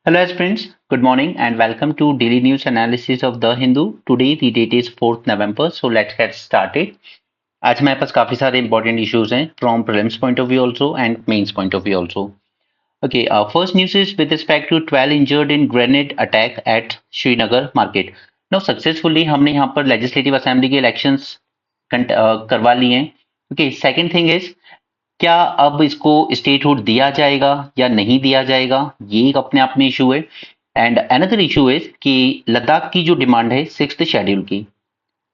Hello friends, good morning and welcome to daily news analysis of The Hindu. Today the date is 4th November, so let's get started. आज हमारे पास काफी सारे important issues हैं from prelims point of view also and mains point of view also. Okay, first news is with respect to 12 injured in grenade attack at Srinagar market. Now successfully हमने यहाँ पर legislative assembly के elections करवा लिए हैं. Okay, second thing is क्या अब इसको स्टेटहुड दिया जाएगा या नहीं दिया जाएगा, ये एक अपने आप में इशू है. एंड अनदर इशू इज कि लद्दाख की जो डिमांड है सिक्स्थ शेड्यूल की,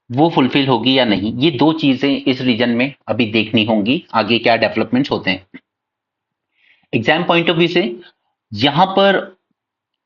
वो फुलफिल होगी या नहीं. ये दो चीजें इस रीजन में अभी देखनी होंगी, आगे क्या डेवलपमेंट्स होते हैं. एग्जाम पॉइंट ऑफ व्यू से यहां पर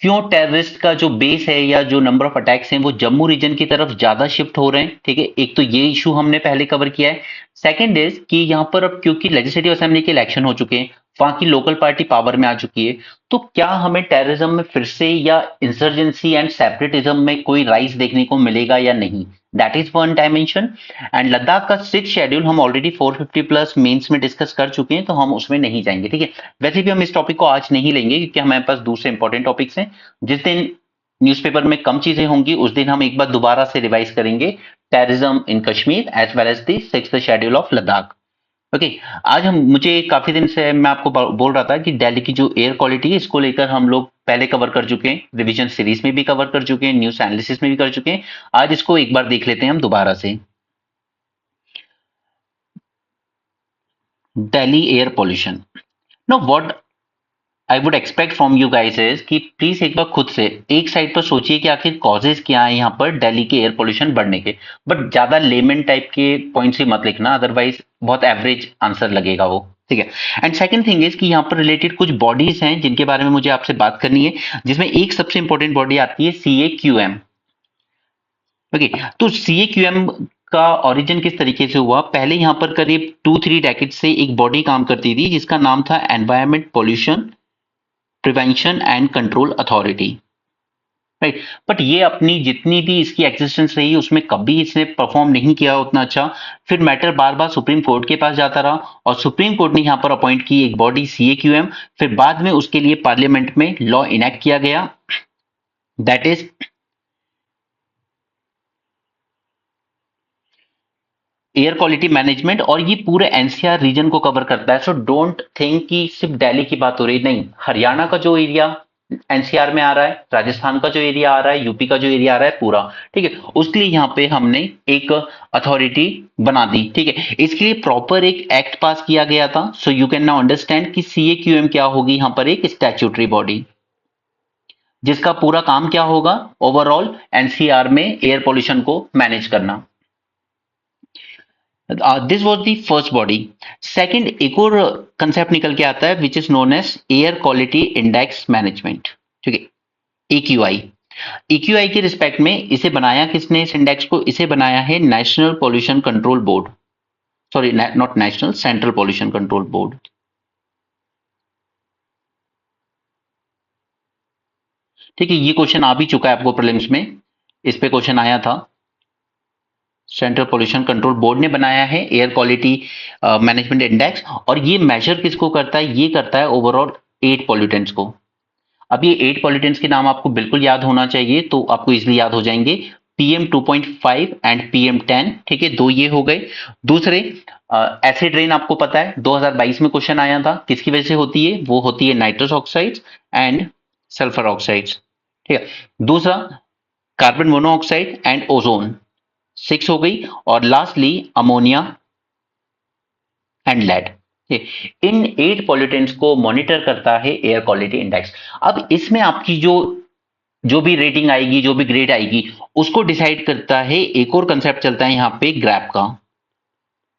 क्यों टेररिस्ट का जो बेस है या जो नंबर ऑफ अटैक्स हैं वो जम्मू रीजन की तरफ ज्यादा शिफ्ट हो रहे हैं. ठीक है, एक तो ये इशू हमने पहले कवर किया है. सेकंड इज कि यहाँ पर अब क्योंकि लेजिस्लेटिव असेंबली के इलेक्शन हो चुके हैं, वहां की लोकल पार्टी पावर में आ चुकी है, तो क्या हमें टेररिज्म में फिर से या इंसर्जेंसी एंड सेपरेटिज्म में कोई राइज देखने को मिलेगा या नहीं. That is one dimension. And Ladakh का सिक्स शेड्यूल हम ऑलरेडी 450 प्लस मेंस में डिस्कस कर चुके हैं, तो हम उसमें नहीं जाएंगे. ठीक है, वैसे भी हम इस टॉपिक को आज नहीं लेंगे क्योंकि हमारे पास दूसरे इंपॉर्टेंट टॉपिक्स हैं. जिस दिन न्यूज़पेपर में कम चीजें होंगी उस दिन हम एक बार दोबारा से रिवाइज करेंगे terrorism in Kashmir as well as the sixth schedule of Ladakh. Okay, आज हम मुझे काफी दिन से मैं आपको बोल रहा था कि दिल्ली की जो एयर क्वालिटी है इसको लेकर हम लोग पहले कवर कर चुके हैं, रिवीजन सीरीज में भी कवर कर चुके हैं, न्यूज एनालिसिस में भी कर चुके हैं. आज इसको एक बार देख लेते हैं हम दोबारा से. Delhi air pollution. Know what I would expect from you guys is कि प्लीज एक बार खुद से एक साइड पर सोचिए कि आखिर कॉजेज क्या है यहाँ पर दिल्ली के एयर पोल्यूशन बढ़ने के. बट ज्यादा लेमन टाइप के पॉइंट्स ही मत लिखना, अदरवाइज बहुत एवरेज आंसर लगेगा वो. ठीक है. एंड सेकंड थिंग इज कि यहाँ पर रिलेटेड कुछ बॉडीज हैं जिनके बारे में मुझे आपसे बात करनी है, जिसमें एक सबसे इंपॉर्टेंट बॉडी आती है CAQM. ओके, तो CAQM का ओरिजिन किस तरीके से हुआ. पहले यहाँ पर करीब 2-3 डेकेड से एक बॉडी काम करती थी जिसका नाम था environment pollution prevention and control authority. Right, but ये अपनी जितनी भी इसकी एग्जिस्टेंस रही उसमें कभी इसने परफॉर्म नहीं किया उतना अच्छा. फिर मैटर बार बार सुप्रीम कोर्ट के पास जाता रहा और सुप्रीम कोर्ट ने यहाँ पर अपॉइंट की एक बॉडी CAQM. फिर बाद में उसके लिए पार्लियामेंट में लॉ इनेक्ट किया गया, that is air quality management, और ये पूरे NCR रीजन को कवर करता है. सो डोंट थिंक कि सिर्फ दिल्ली की बात हो रही, नहीं. हरियाणा का जो एरिया NCR में आ रहा है, राजस्थान का जो एरिया आ रहा है, यूपी का जो एरिया आ रहा है पूरा. ठीक है, उसके लिए यहाँ पे हमने एक अथॉरिटी बना दी. ठीक है, इसके लिए प्रॉपर एक एक्ट पास किया गया था. So you can now understand कि CAQM क्या होगी. यहाँ पर एक स्टैट्यूटरी बॉडी जिसका पूरा काम क्या होगा, ओवरऑल NCR में एयर पोल्यूशन को मैनेज करना. This was the first body. Second एक और कंसेप्ट निकल के आता है which is known as air quality index management. ठीक है, AQI. AQI के रिस्पेक्ट में इसे बनाया किसने, इस इंडेक्स को इसे बनाया है national pollution control board. Sorry, not national, central pollution control board. ठीक है, ये क्वेश्चन आ भी चुका है आपको प्रीलिम्स में, इस पे क्वेश्चन आया था. सेंट्रल पोल्यूशन कंट्रोल बोर्ड ने बनाया है एयर क्वालिटी मैनेजमेंट इंडेक्स, और ये मेजर किसको करता है, ये करता है ओवरऑल 8 पॉल्यूटेंट्स को. अब ये 8 पॉल्यूटेंट्स के नाम आपको बिल्कुल याद होना चाहिए, तो आपको इजीली याद हो जाएंगे. PM2.5 and PM10. ठीक है, दो ये हो गए. दूसरे एसिड रेन आपको पता है 2022 में क्वेश्चन आया था, किसकी वजह से होती है, वो होती है nitrous oxides and sulphur oxides. ठीक है. दूसरा कार्बन मोनोऑक्साइड एंड ओजोन, 6 हो गई. और लास्टली अमोनिया एंड लेड. इन 8 पॉल्यूटेंट्स को मॉनिटर करता है एयर क्वालिटी इंडेक्स. अब इसमें आपकी जो जो भी रेटिंग आएगी, जो भी ग्रेड आएगी, उसको डिसाइड करता है एक और कंसेप्ट चलता है यहाँ पे ग्रैप का,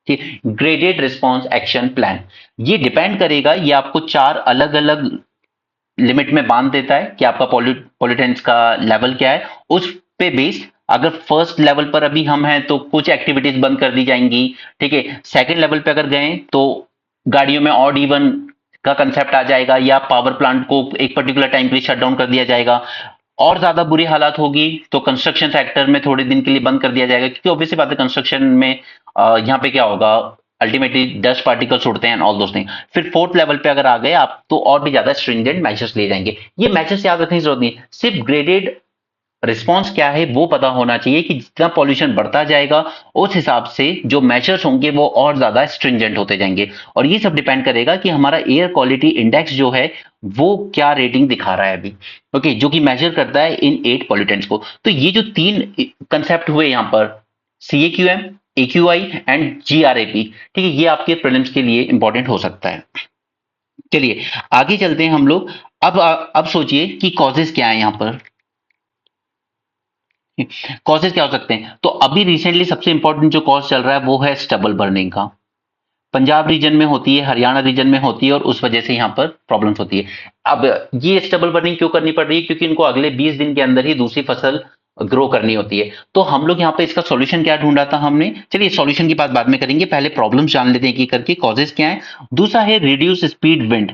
ग्रेडेड रिस्पॉन्स एक्शन प्लान. ये डिपेंड करेगा, ये आपको 4 अलग अलग लिमिट में बांध देता है कि आपका पॉल्यूटेंट्स का लेवल क्या है. उस पे बेस्ड अगर फर्स्ट लेवल पर अभी हम हैं तो कुछ एक्टिविटीज बंद कर दी जाएंगी. ठीक है, सेकंड लेवल पे अगर गए तो गाड़ियों में ऑड इवन का कंसेप्ट आ जाएगा, या पावर प्लांट को एक पर्टिकुलर टाइम के लिए शट डाउन कर दिया जाएगा. और ज्यादा बुरी हालात होगी तो कंस्ट्रक्शन सेक्टर में थोड़े दिन के लिए बंद कर दिया जाएगा, क्योंकि ऑब्वियसली बात है कंस्ट्रक्शन में यहाँ पे क्या होगा, अल्टीमेटली डस्ट पार्टिकल्स उड़ते हैं ऑल दोस थिंग। फिर फोर्थ लेवल पे अगर आ गए आप तो और भी ज्यादा स्ट्रिंजेंट मेजर्स ले जाएंगे। ये मेजर्स याद रखने की जरूरत नहीं है, सिर्फ ग्रेडेड रिस्पॉन्स क्या है वो पता होना चाहिए कि जितना पॉल्यूशन बढ़ता जाएगा उस हिसाब से जो मेजर्स होंगे वो और ज्यादा स्ट्रिंजेंट होते जाएंगे। और ये सब डिपेंड करेगा कि हमारा एयर क्वालिटी इंडेक्स जो है वो क्या रेटिंग दिखा रहा है अभी। ओके, जो कि मेजर करता है इन 8 पॉल्यूटेंट्स को। तो ये जो तीन कंसेप्ट हुए यहाँ पर, CAQM, AQI एंड GRAP, ठीक है, ये आपके प्रीलिम्स के लिए इंपॉर्टेंट हो सकता है। चलिए आगे चलते हैं हम लोग। अब सोचिए कि कॉजेज क्या है यहाँ पर। कॉजेज क्या हो सकते हैं, तो अभी रिसेंटली सबसे इंपॉर्टेंट जो कॉज चल रहा है वो है स्टबल बर्निंग का। पंजाब रीजन में होती है, हरियाणा रीजन में होती है और उस वजह से यहाँ पर प्रॉब्लम्स होती है। अब ये स्टबल बर्निंग क्यों करनी पड़ रही है, क्योंकि इनको अगले 20 दिन के अंदर ही दूसरी फसल ग्रो करनी होती है। तो हम लोग यहाँ पे इसका सॉल्यूशन क्या ढूंढा था हमने, चलिए सॉल्यूशन की बात बाद में करेंगे, पहले प्रॉब्लम्स जान लेते हैं कि करके कॉजेज क्या है। दूसरा है रिड्यूस स्पीड विंड।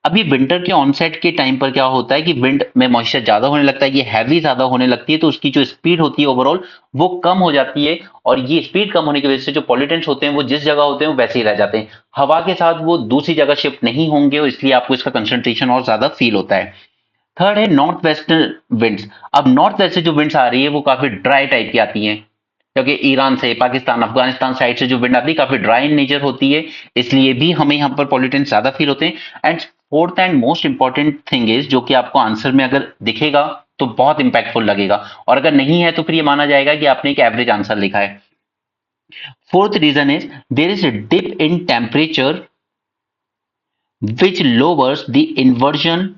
अभी विंटर के ऑनसेट के टाइम पर क्या होता है कि विंड में मॉइस्चर ज्यादा होने लगता है, ये हैवी ज्यादा होने लगती है, तो उसकी जो स्पीड होती है ओवरऑल वो कम हो जाती है। और ये स्पीड कम होने की वजह से जो पॉल्यूटेंट्स होते हैं वो जिस जगह होते हैं वो वैसे ही रह जाते हैं, हवा के साथ वो दूसरी जगह शिफ्ट नहीं होंगे, और इसलिए आपको इसका कंसंट्रेशन और ज्यादा फील होता है। थर्ड है नॉर्थ वेस्टर्न विंड्स। अब नॉर्थ वेस्ट से जो विंड्स आ रही है वो काफी ड्राई टाइप की आती हैं, क्योंकि ईरान से, पाकिस्तान, अफगानिस्तान साइड से जो विंड आती है काफी ड्राई इन नेचर होती है, इसलिए भी हमें यहाँ पर पॉल्यूटेंट्स ज्यादा फील होते हैं। And fourth and most important thing is, जो कि आपको आंसर में अगर दिखेगा तो बहुत इंपैक्टफुल लगेगा, और अगर नहीं है तो फिर ये माना जाएगा कि आपने एक एवरेज आंसर लिखा है। Fourth reason is there is a dip in temperature which lowers the inversion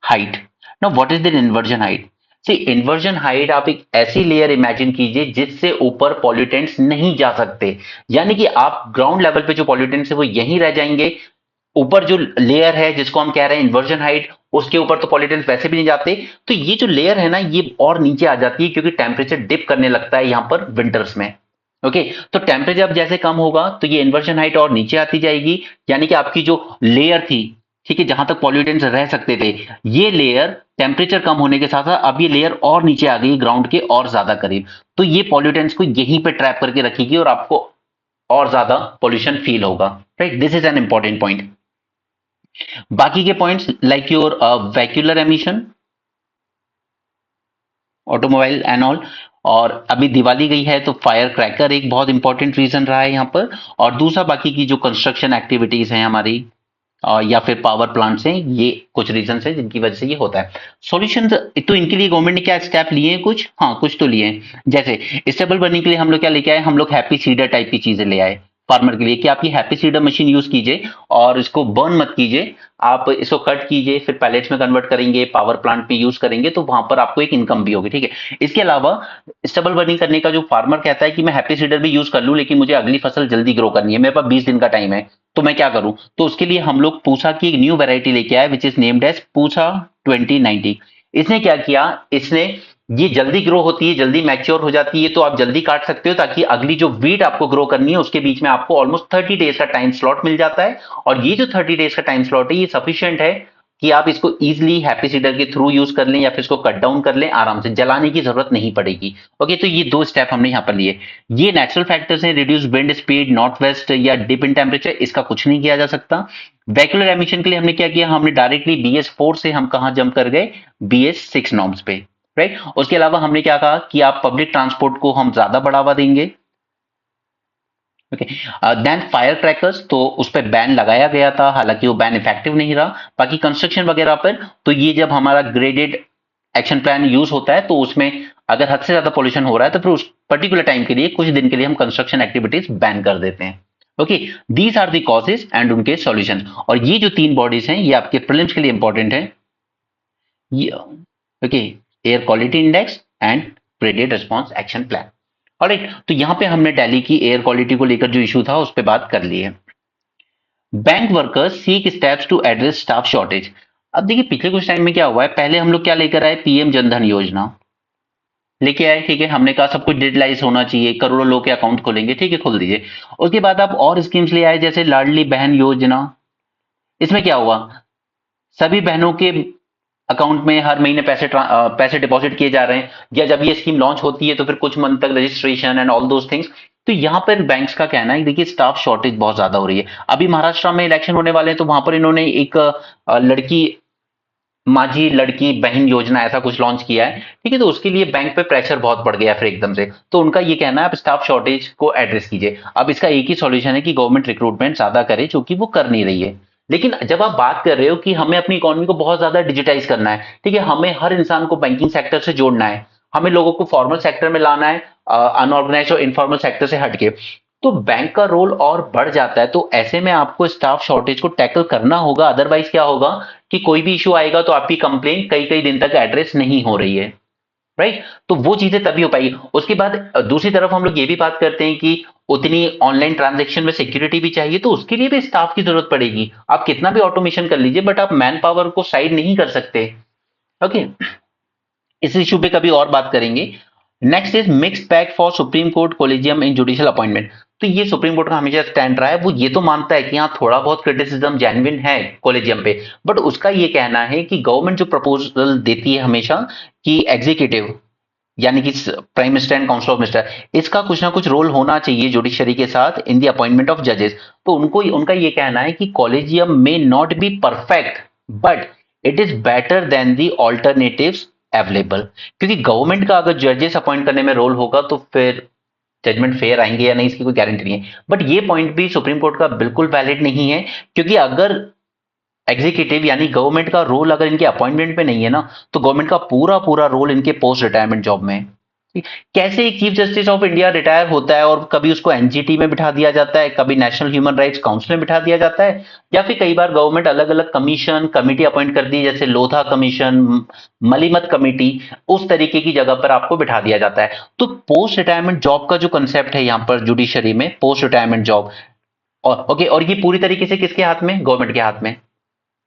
height. Now what is the inversion height? See, inversion height आप एक ऐसी लेयर इमेजिन कीजिए जिससे ऊपर पॉल्यूटेंट्स नहीं जा सकते, यानी कि आप ग्राउंड लेवल पे जो पॉल्यूटेंट्स है वो यहीं रह जाएंगे। ऊपर जो लेयर है जिसको हम कह रहे हैं इन्वर्जन हाइट, उसके ऊपर तो पॉल्यूटेंट्स वैसे भी नहीं जाते, तो ये जो लेयर है ना ये और नीचे आ जाती है, क्योंकि टेम्परेचर डिप करने लगता है यहाँ पर विंटर्स में। ओके, तो टेम्परेचर अब जैसे कम होगा तो ये इन्वर्जन हाइट और नीचे आती जाएगी, यानी कि आपकी जो लेयर थी, ठीक है, जहां तक पॉल्यूटेंट्स रह सकते थे, ये लेयर टेम्परेचर कम होने के साथ साथ अब ये लेयर और नीचे आ गई ग्राउंड के और ज्यादा करीब, तो ये पॉल्यूटेंट्स को यहीं पे ट्रैप करके रखेगी और आपको और ज्यादा पॉल्यूशन फील होगा। Right, this is an important point. बाकी के points like your vacuolar emission, automobile and all, और अभी दिवाली गई है तो फायर क्रैकर एक बहुत इंपॉर्टेंट रीजन रहा है यहाँ पर। और दूसरा बाकी की जो कंस्ट्रक्शन एक्टिविटीज हैं हमारी, या फिर पावर प्लांट्स हैं, ये कुछ रीजन है जिनकी वजह से ये होता है। सॉल्यूशन तो इनके लिए गवर्नमेंट ने क्या स्टेप लिए हैं, कुछ, हाँ कुछ तो लिए हैं। जैसे स्टेबल बनने के लिए हम लोग क्या लेके आए, हम लोग हैप्पी सीडर टाइप की चीजें ले आए फार्मर के लिए, कि आप ये हैप्पी सीडर मशीन यूज कीजिए और इसको बर्न मत कीजिए, आप इसको कट कीजिए, फिर पैलेट्स में कन्वर्ट करेंगे, पावर प्लांट पे यूज करेंगे, तो वहां पर आपको एक इनकम भी होगी। ठीक है, इसके अलावा स्टेबल बर्निंग करने का जो फार्मर कहता है कि मैं हैप्पी सीडर भी यूज कर लूं लेकिन मुझे अगली फसल जल्दी ग्रो करनी है, मेरे पास 20 दिन का टाइम है, तो मैं क्या करूं, तो उसके लिए हम लोग पूसा की एक न्यू वैरायटी लेके आए which is named as Pusa 2090। इसने क्या किया, इसने, ये जल्दी ग्रो होती है, जल्दी मैच्योर हो जाती है, तो आप जल्दी काट सकते हो, ताकि अगली जो वीट आपको ग्रो करनी है उसके बीच में आपको ऑलमोस्ट 30 डेज का टाइम स्लॉट मिल जाता है। और ये जो 30 डेज का टाइम स्लॉट है ये सफिशियंट है कि आप इसको इजीली हैप्पी सीडर के थ्रू यूज कर लें या फिर इसको कट डाउन कर लें, आराम से जलाने की जरूरत नहीं पड़ेगी। ओके, तो ये दो स्टेप हमने यहां पर लिए। ये नेचुरल फैक्टर्स हैं, reduce wind speed, north west या डिप इन टेम्परेचर, इसका कुछ नहीं किया जा सकता। वैक्यूलर एमिशन के लिए हमने क्या किया, हमने डायरेक्टली BS4 से हम कहां जंप कर गए, BS6 नॉर्म्स पे। राइट, उसके अलावा हमने क्या कहा कि आप पब्लिक ट्रांसपोर्ट को हम ज्यादा बढ़ावा देंगे। ओके, देन फायर क्रैकर्स, तो उस पर बैन लगाया गया था, हालांकि वो बैन इफेक्टिव नहीं रहा। बाकी कंस्ट्रक्शन वगैरह पर, तो ये जब हमारा ग्रेडेड एक्शन प्लान यूज होता है तो उसमें अगर हद से ज्यादा पॉल्यूशन हो रहा है तो फिर उस पर्टिकुलर टाइम के लिए, कुछ दिन के लिए हम कंस्ट्रक्शन एक्टिविटीज बैन कर देते हैं। Okay, these are the causes and उनके सॉल्यूशन। और ये जो तीन बॉडीज हैं ये आपके प्रीलिम्स के लिए इंपॉर्टेंट है, ये okay, air quality index and graded response action plan. Alright, तो यहां पे हमने दिल्ली की एयर क्वालिटी को लेकर जो इशू था उस पर बात कर ली है। Bank workers seek steps to address staff shortage. अब देखिए पिछले कुछ टाइम में क्या हुआ है, पहले हम लोग क्या लेकर आए, PM जनधन योजना लेके आए, ठीक है, हमने कहा सब कुछ डिजिटलाइज होना चाहिए, करोड़ों लोग के अकाउंट खोलेंगे, ठीक है, खोल दीजिए। उसके बाद आप और स्कीम्स ले आए जैसे लाडली बहन योजना। इसमें क्या हुआ, सभी बहनों के अकाउंट में हर महीने पैसे डिपॉजिट किए जा रहे हैं, या जब ये स्कीम लॉन्च होती है तो फिर कुछ मंथ तक registration and all those things, तो यहाँ पर बैंक्स का कहना है, देखिए स्टाफ शॉर्टेज बहुत ज्यादा हो रही है। अभी महाराष्ट्र में इलेक्शन होने वाले हैं, तो वहां पर इन्होंने एक लड़की माझी लड़की बहन योजना ऐसा कुछ लॉन्च किया है, ठीक है। तो उसके लिए बैंक पे प्रेशर बहुत बढ़ गया फिर एकदम से। तो उनका ये कहना है आप स्टाफ शॉर्टेज को एड्रेस कीजिए। अब इसका एक ही सॉल्यूशन है कि गवर्नमेंट रिक्रूटमेंट ज्यादा करे, जो कि वो कर नहीं रही है। लेकिन जब आप बात कर रहे हो कि हमें अपनी इकोनॉमी को बहुत ज्यादा डिजिटाइज करना है, ठीक है, हमें हर इंसान को बैंकिंग सेक्टर से जोड़ना है, हमें लोगों को फॉर्मल सेक्टर में लाना है, अनऑर्गेनाइज और इनफॉर्मल सेक्टर से हटके, तो बैंक का रोल और बढ़ जाता है। तो ऐसे में आपको स्टाफ शॉर्टेज को टैकल करना होगा, अदरवाइज क्या होगा कि कोई भी इशू आएगा तो आपकी कंप्लेन कई कई दिन तक एड्रेस नहीं हो रही है, राइट। तो वो चीजें तभी हो पाएगी। उसके बाद दूसरी तरफ हम लोग ये भी बात करते हैं कि उतनी ऑनलाइन ट्रांजैक्शन में सिक्योरिटी भी चाहिए, तो उसके लिए भी स्टाफ की जरूरत पड़ेगी। आप कितना भी ऑटोमेशन कर लीजिए, बट आप मैन पावर को साइड नहीं कर सकते। ओके, इस इशू पे कभी और बात करेंगे। Next is mixed bag for supreme court collegium in judicial appointment. तो ये सुप्रीम कोर्ट का हमेशा स्टैंड रहा है, वो ये तो मानता है कि हाँ थोड़ा बहुत क्रिटिसिज्म जेन्युइन है कोलिजियम पे, बट उसका ये कहना है कि गवर्नमेंट जो प्रपोजल देती है हमेशा कि एग्जीक्यूटिव यानी कि prime minister and council of minister, इसका कुछ ना कुछ रोल होना चाहिए जुडिशरी के साथ इन द अपॉइंटमेंट ऑफ जजेस। तो उनको उनका ये कहना है कि collegium may not be perfect, but it is better than the alternatives available. क्योंकि गवर्नमेंट का अगर जजेस अपॉइंट करने में रोल होगा तो फिर जजमेंट फेयर आएंगे या नहीं इसकी कोई गारंटी नहीं है। बट ये पॉइंट भी सुप्रीम कोर्ट का बिल्कुल वैलिड नहीं है, क्योंकि अगर एग्जीक्यूटिव यानी गवर्नमेंट का रोल अगर इनके अपॉइंटमेंट पे नहीं है ना, तो गवर्नमेंट का पूरा पूरा रोल इनके पोस्ट रिटायरमेंट जॉब में है। कैसे एक chief justice of India retire होता है और कभी उसको एनजीटी में बिठा दिया जाता है, कभी नेशनल ह्यूमन राइट्स काउंसिल में बिठा दिया जाता है, या फिर कई बार गवर्नमेंट अलग अलग कमीशन कमिटी अपॉइंट करती है, जैसे लोधा कमीशन, मलीमत कमेटी, उस तरीके की जगह पर आपको बिठा दिया जाता है। तो पोस्ट रिटायरमेंट जॉब का जो कंसेप्ट है यहाँ पर जुडिशरी में, पोस्ट रिटायरमेंट जॉब, और ओके, और ये पूरी तरीके से किसके हाथ में? गवर्नमेंट के हाथ में,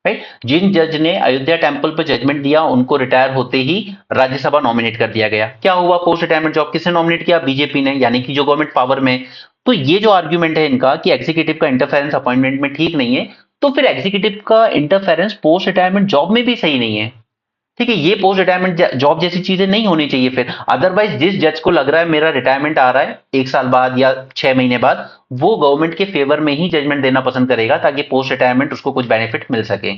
राइट। जिन जज ने अयोध्या टेंपल पर जजमेंट दिया उनको रिटायर होते ही राज्यसभा नॉमिनेट कर दिया गया। क्या हुआ? पोस्ट रिटायरमेंट जॉब किसने नॉमिनेट किया? बीजेपी ने, यानी कि जो गवर्नमेंट पावर में। तो ये जो आर्ग्यूमेंट है इनका कि एग्जीक्यूटिव का इंटरफेरेंस अपॉइंटमेंट में ठीक नहीं है, तो फिर एग्जीक्यूटिव का इंटरफेरेंस पोस्ट रिटायरमेंट जॉब में भी सही नहीं है, ठीक है। ये पोस्ट रिटायरमेंट जॉब जैसी चीजें नहीं होनी चाहिए फिर। अदरवाइज जिस जज को लग रहा है मेरा रिटायरमेंट आ रहा है 1 साल बाद या 6 महीने बाद, वो गवर्नमेंट के फेवर में ही जजमेंट देना पसंद करेगा ताकि पोस्ट रिटायरमेंट उसको कुछ बेनिफिट मिल सके।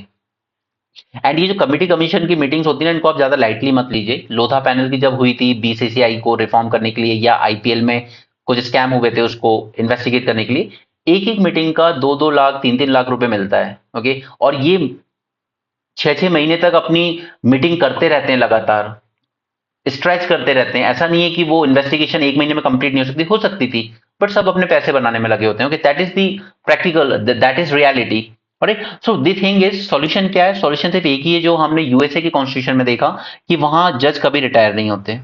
एंड ये जो कमिटी कमीशन की मीटिंग्स होती है ना, इनको आप ज्यादा लाइटली मत लीजिए। लोधा पैनल की जब हुई थी बीसीसीआई को रिफॉर्म करने के लिए, या आईपीएल में कुछ स्कैम हुए थे उसको इन्वेस्टिगेट करने के लिए, एक एक मीटिंग का 2-2 लाख 3-3 लाख रुपए मिलता है, ओके। और ये 6-6 महीने तक अपनी मीटिंग करते रहते हैं, लगातार स्ट्रेच करते रहते हैं। ऐसा नहीं है कि वो इन्वेस्टिगेशन 1 महीने में कंप्लीट नहीं हो सकती थी, बट सब अपने पैसे बनाने में लगे होते हैं। Okay, that is the practical, that is reality. Right. So the thing is, solution क्या है? सॉल्यूशन सिर्फ एक ही है, जो हमने यूएसए की कॉन्स्टिट्यूशन में देखा कि वहां जज कभी रिटायर नहीं होते,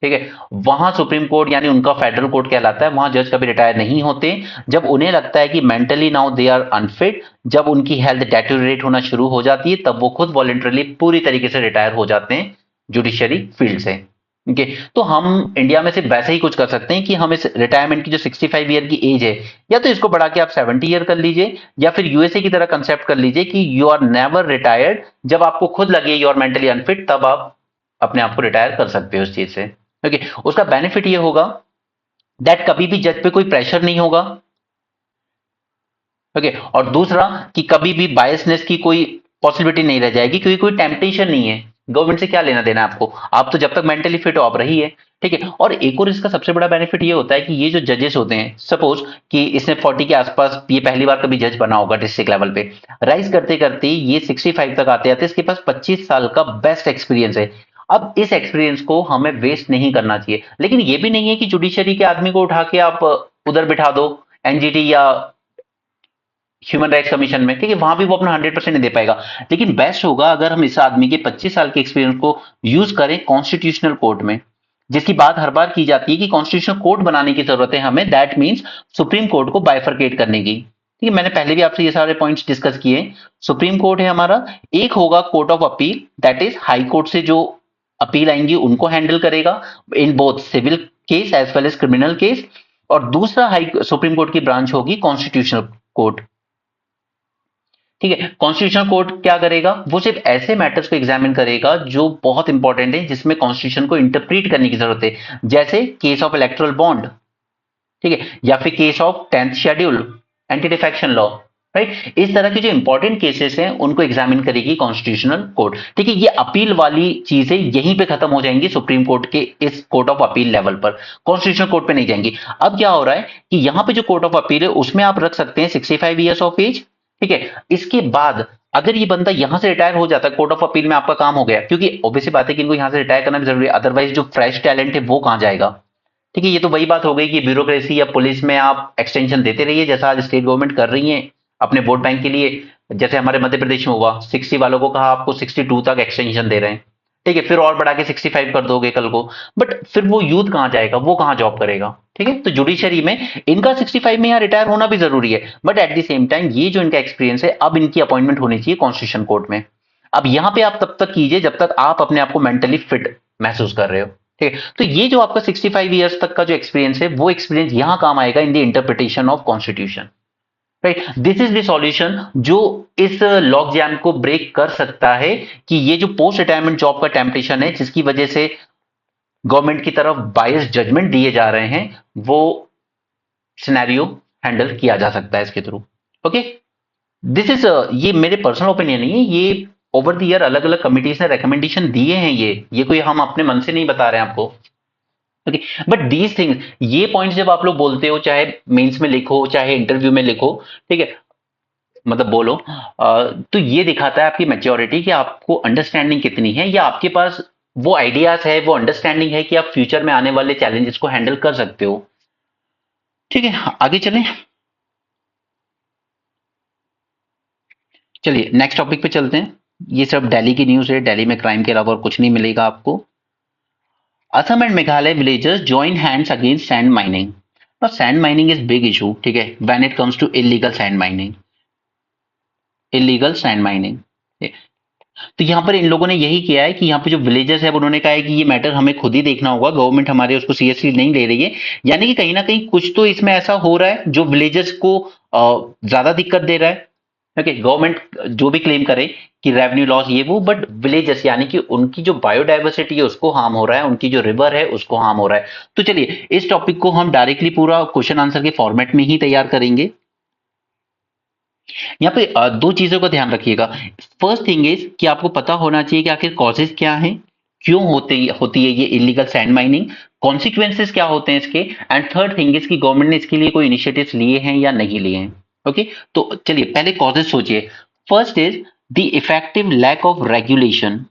ठीक है। वहां सुप्रीम कोर्ट यानी उनका फेडरल कोर्ट कहलाता है, वहां जज कभी रिटायर नहीं होते। जब उन्हें लगता है कि mentally now they are unfit, जब उनकी हेल्थ डेटोरेट होना शुरू हो जाती है, तब वो खुद वॉलेंटरली पूरी तरीके से रिटायर हो जाते हैं जुडिशरी फील्ड से। ओके, तो हम इंडिया में सिर्फ वैसे ही कुछ कर सकते हैं कि हम इस रिटायरमेंट की जो 65 ईयर की एज है, या तो इसको बढ़ा के आप 70 ईयर कर लीजिए, या फिर यूएसए की तरह कंसेप्ट कर लीजिए कि यू आर नेवर रिटायर्ड। जब आपको खुद लगे यू आर मेंटली अनफिट, तब आप अपने आप को रिटायर कर सकते हो उस चीज से। ओके, उसका बेनिफिट ये होगा दैट कभी भी जज पे कोई प्रेशर नहीं होगा, ओके। और दूसरा कि कभी भी बायसनेस की कोई पॉसिबिलिटी नहीं रह जाएगी, क्योंकि कोई टेम्पटेशन नहीं है। गवर्नमेंट से क्या लेना देना है आपको? आप तो जब तक मेंटली फिट हो आप रही है, ठीक है। और एक और इसका सबसे बड़ा बेनिफिट ये होता है कि ये जो जजेस होते हैं, सपोज कि इसने 40 के आसपास, ये पहली बार कभी जज बना होगा डिस्ट्रिक्ट लेवल पे, राइज करते करते ये 65 तक आते आते इसके पास 25 साल का बेस्ट एक्सपीरियंस है। अब इस एक्सपीरियंस को हमें वेस्ट नहीं करना चाहिए। लेकिन ये भी नहीं है कि जुडिशरी के आदमी को उठा के आप उधर बिठा दो, एनजीटी या ह्यूमन राइट्स कमीशन में, ठीक है, वहां भी वो अपना 100% नहीं दे पाएगा। लेकिन बेस्ट होगा अगर हम इस आदमी के 25 साल के एक्सपीरियंस को यूज करें कॉन्स्टिट्यूशनल कोर्ट में, जिसकी बात हर बार की जाती है कि कॉन्स्टिट्यूशनल कोर्ट बनाने की जरूरत है हमें। दैट मीन्स सुप्रीम कोर्ट को बाइफरकेट करने की, ठीक है। मैंने पहले भी आपसे ये सारे पॉइंट्स डिस्कस किए। सुप्रीम कोर्ट है हमारा, एक होगा court of appeal, that is high court से जो अपील आएंगी उनको हैंडल करेगा in both civil case as well as criminal case. और दूसरा हाई सुप्रीम कोर्ट की ब्रांच होगी कॉन्स्टिट्यूशनल कोर्ट, ठीक है। कॉन्स्टिट्यूशनल कोर्ट क्या करेगा? वो सिर्फ ऐसे मैटर्स को एग्जामिन करेगा जो बहुत इंपॉर्टेंट है, जिसमें कॉन्स्टिट्यूशन को इंटरप्रीट करने की जरूरत है, जैसे केस ऑफ इलेक्टोरल बॉन्ड, ठीक है, या फिर case of 10th schedule, anti defection law, right. इस तरह के जो इंपॉर्टेंट केसेस हैं उनको एग्जामिन करेगी कॉन्स्टिट्यूशनल कोर्ट। ठीक है, ये अपील वाली चीजें यहीं पे खत्म हो जाएंगी सुप्रीम कोर्ट के इस कोर्ट ऑफ अपील लेवल पर, कॉन्स्टिट्यूशनल कोर्ट पे नहीं जाएंगी। अब क्या हो रहा है कि यहाँ पे जो कोर्ट ऑफ अपील है उसमें आप रख सकते हैं 65 ईयर्स ऑफ एज। ठीक है, इसके बाद अगर ये बंदा यहां से रिटायर हो जाता है, कोर्ट ऑफ अपील में आपका काम हो गया, क्योंकि ऑब्वियसली बात है कि इनको यहां से रिटायर करना भी जरूरी है, अदरवाइज जो फ्रेश टैलेंट है वो कहां जाएगा। ठीक है, ये तो वही बात हो गई कि ब्यूरोक्रेसी या पुलिस में आप एक्सटेंशन देते रहिए, जैसा आज स्टेट गवर्नमेंट कर रही है अपने वोट बैंक के लिए। जैसे हमारे मध्य प्रदेश में हुआ, 60 वालों को कहा आपको 62 तक एक्सटेंशन दे रहे हैं। ठीक है, फिर और बढ़ा के 65 कर दोगे कल को, बट फिर वो यूथ कहां जाएगा, वो कहां जॉब करेगा। ठीक है, तो जुडिशरी में इनका 65 में यहाँ रिटायर होना भी जरूरी है, but at the same time ये जो इनका एक्सपीरियंस है, अब इनकी अपॉइंटमेंट होनी चाहिए कॉन्स्टिट्यूशन कोर्ट में। अब यहाँ पे आप तब तक कीजिए जब तक आप अपने आप को मेंटली फिट महसूस कर रहे हो। ठीक है, तो ये जो आपका 65 ईयर्स तक का जो एक्सपीरियंस है, वो एक्सपीरियंस यहां काम आएगा in the interpretation of constitution, right. This is the solution जो इस लॉक जैम को ब्रेक कर सकता है कि ये जो पोस्ट रिटायरमेंट जॉब का टेम्पटेशन है, जिसकी वजह से गवर्नमेंट की तरफ बायस जजमेंट दिए जा रहे हैं, वो सिनेरियो हैंडल किया जा सकता है इसके थ्रू। ओके, दिस इज ये मेरे पर्सनल ओपिनियन नहीं है, ये ओवर द ईयर अलग अलग कमिटीज ने रिकमेंडेशन दिए हैं, ये कोई हम अपने मन से नहीं बता रहे हैं आपको। ओके, बट दीज थिंग्स, ये पॉइंट्स जब आप लोग बोलते हो, चाहे मेंस में लिखो चाहे इंटरव्यू में लिखो, ठीक है, मतलब बोलो, तो ये दिखाता है आपकी मैच्योरिटी कि आपको अंडरस्टैंडिंग कितनी है, या आपके पास वो आइडियाज है, वो अंडरस्टैंडिंग है कि आप फ्यूचर में आने वाले चैलेंजेस को हैंडल कर सकते हो। ठीक है, आगे चलें। चलिए नेक्स्ट टॉपिक पे चलते हैं। ये सब दिल्ली की न्यूज है, दिल्ली में क्राइम के अलावा और कुछ नहीं मिलेगा आपको। Assam and Meghalaya villagers join hands against sand mining. Now sand mining is big issue, ठीक है, when it comes to illegal sand mining, illegal sand mining. तो यहाँ पर इन लोगों ने यही किया है कि यहाँ पे जो विलेजर्स है उन्होंने कहा है कि ये मैटर हमें खुद ही देखना होगा, गवर्नमेंट हमारे उसको सीरियसली नहीं ले रही है। यानी कि कहीं ना कहीं कुछ तो इसमें ऐसा हो रहा है जो विलेजर्स को ज्यादा दिक्कत दे रहा है। ओके, गवर्नमेंट जो भी क्लेम करे कि रेवेन्यू लॉस ये वो, बट विलेजर्स यानी कि उनकी जो बायोडाइवर्सिटी है उसको हार्म हो रहा है, उनकी जो रिवर है उसको हार्म हो रहा है। तो चलिए इस टॉपिक को हम डायरेक्टली पूरा क्वेश्चन आंसर के फॉर्मेट में ही तैयार करेंगे। यहाँ पे दो चीजों का ध्यान रखिएगा। फर्स्ट थिंग इज कि आपको पता होना चाहिए कि आखिर कॉजेज क्या हैं, क्यों होती है ये इलीगल सैंड माइनिंग, कॉन्सिक्वेंसेस क्या होते हैं इसके, एंड थर्ड थिंग इज कि गवर्नमेंट ने इसके लिए कोई इनिशिएटिव्स लिए हैं या नहीं लिए हैं। ओके, तो चलिए पहले कॉजेज सोचिए। First is the effective lack of regulation.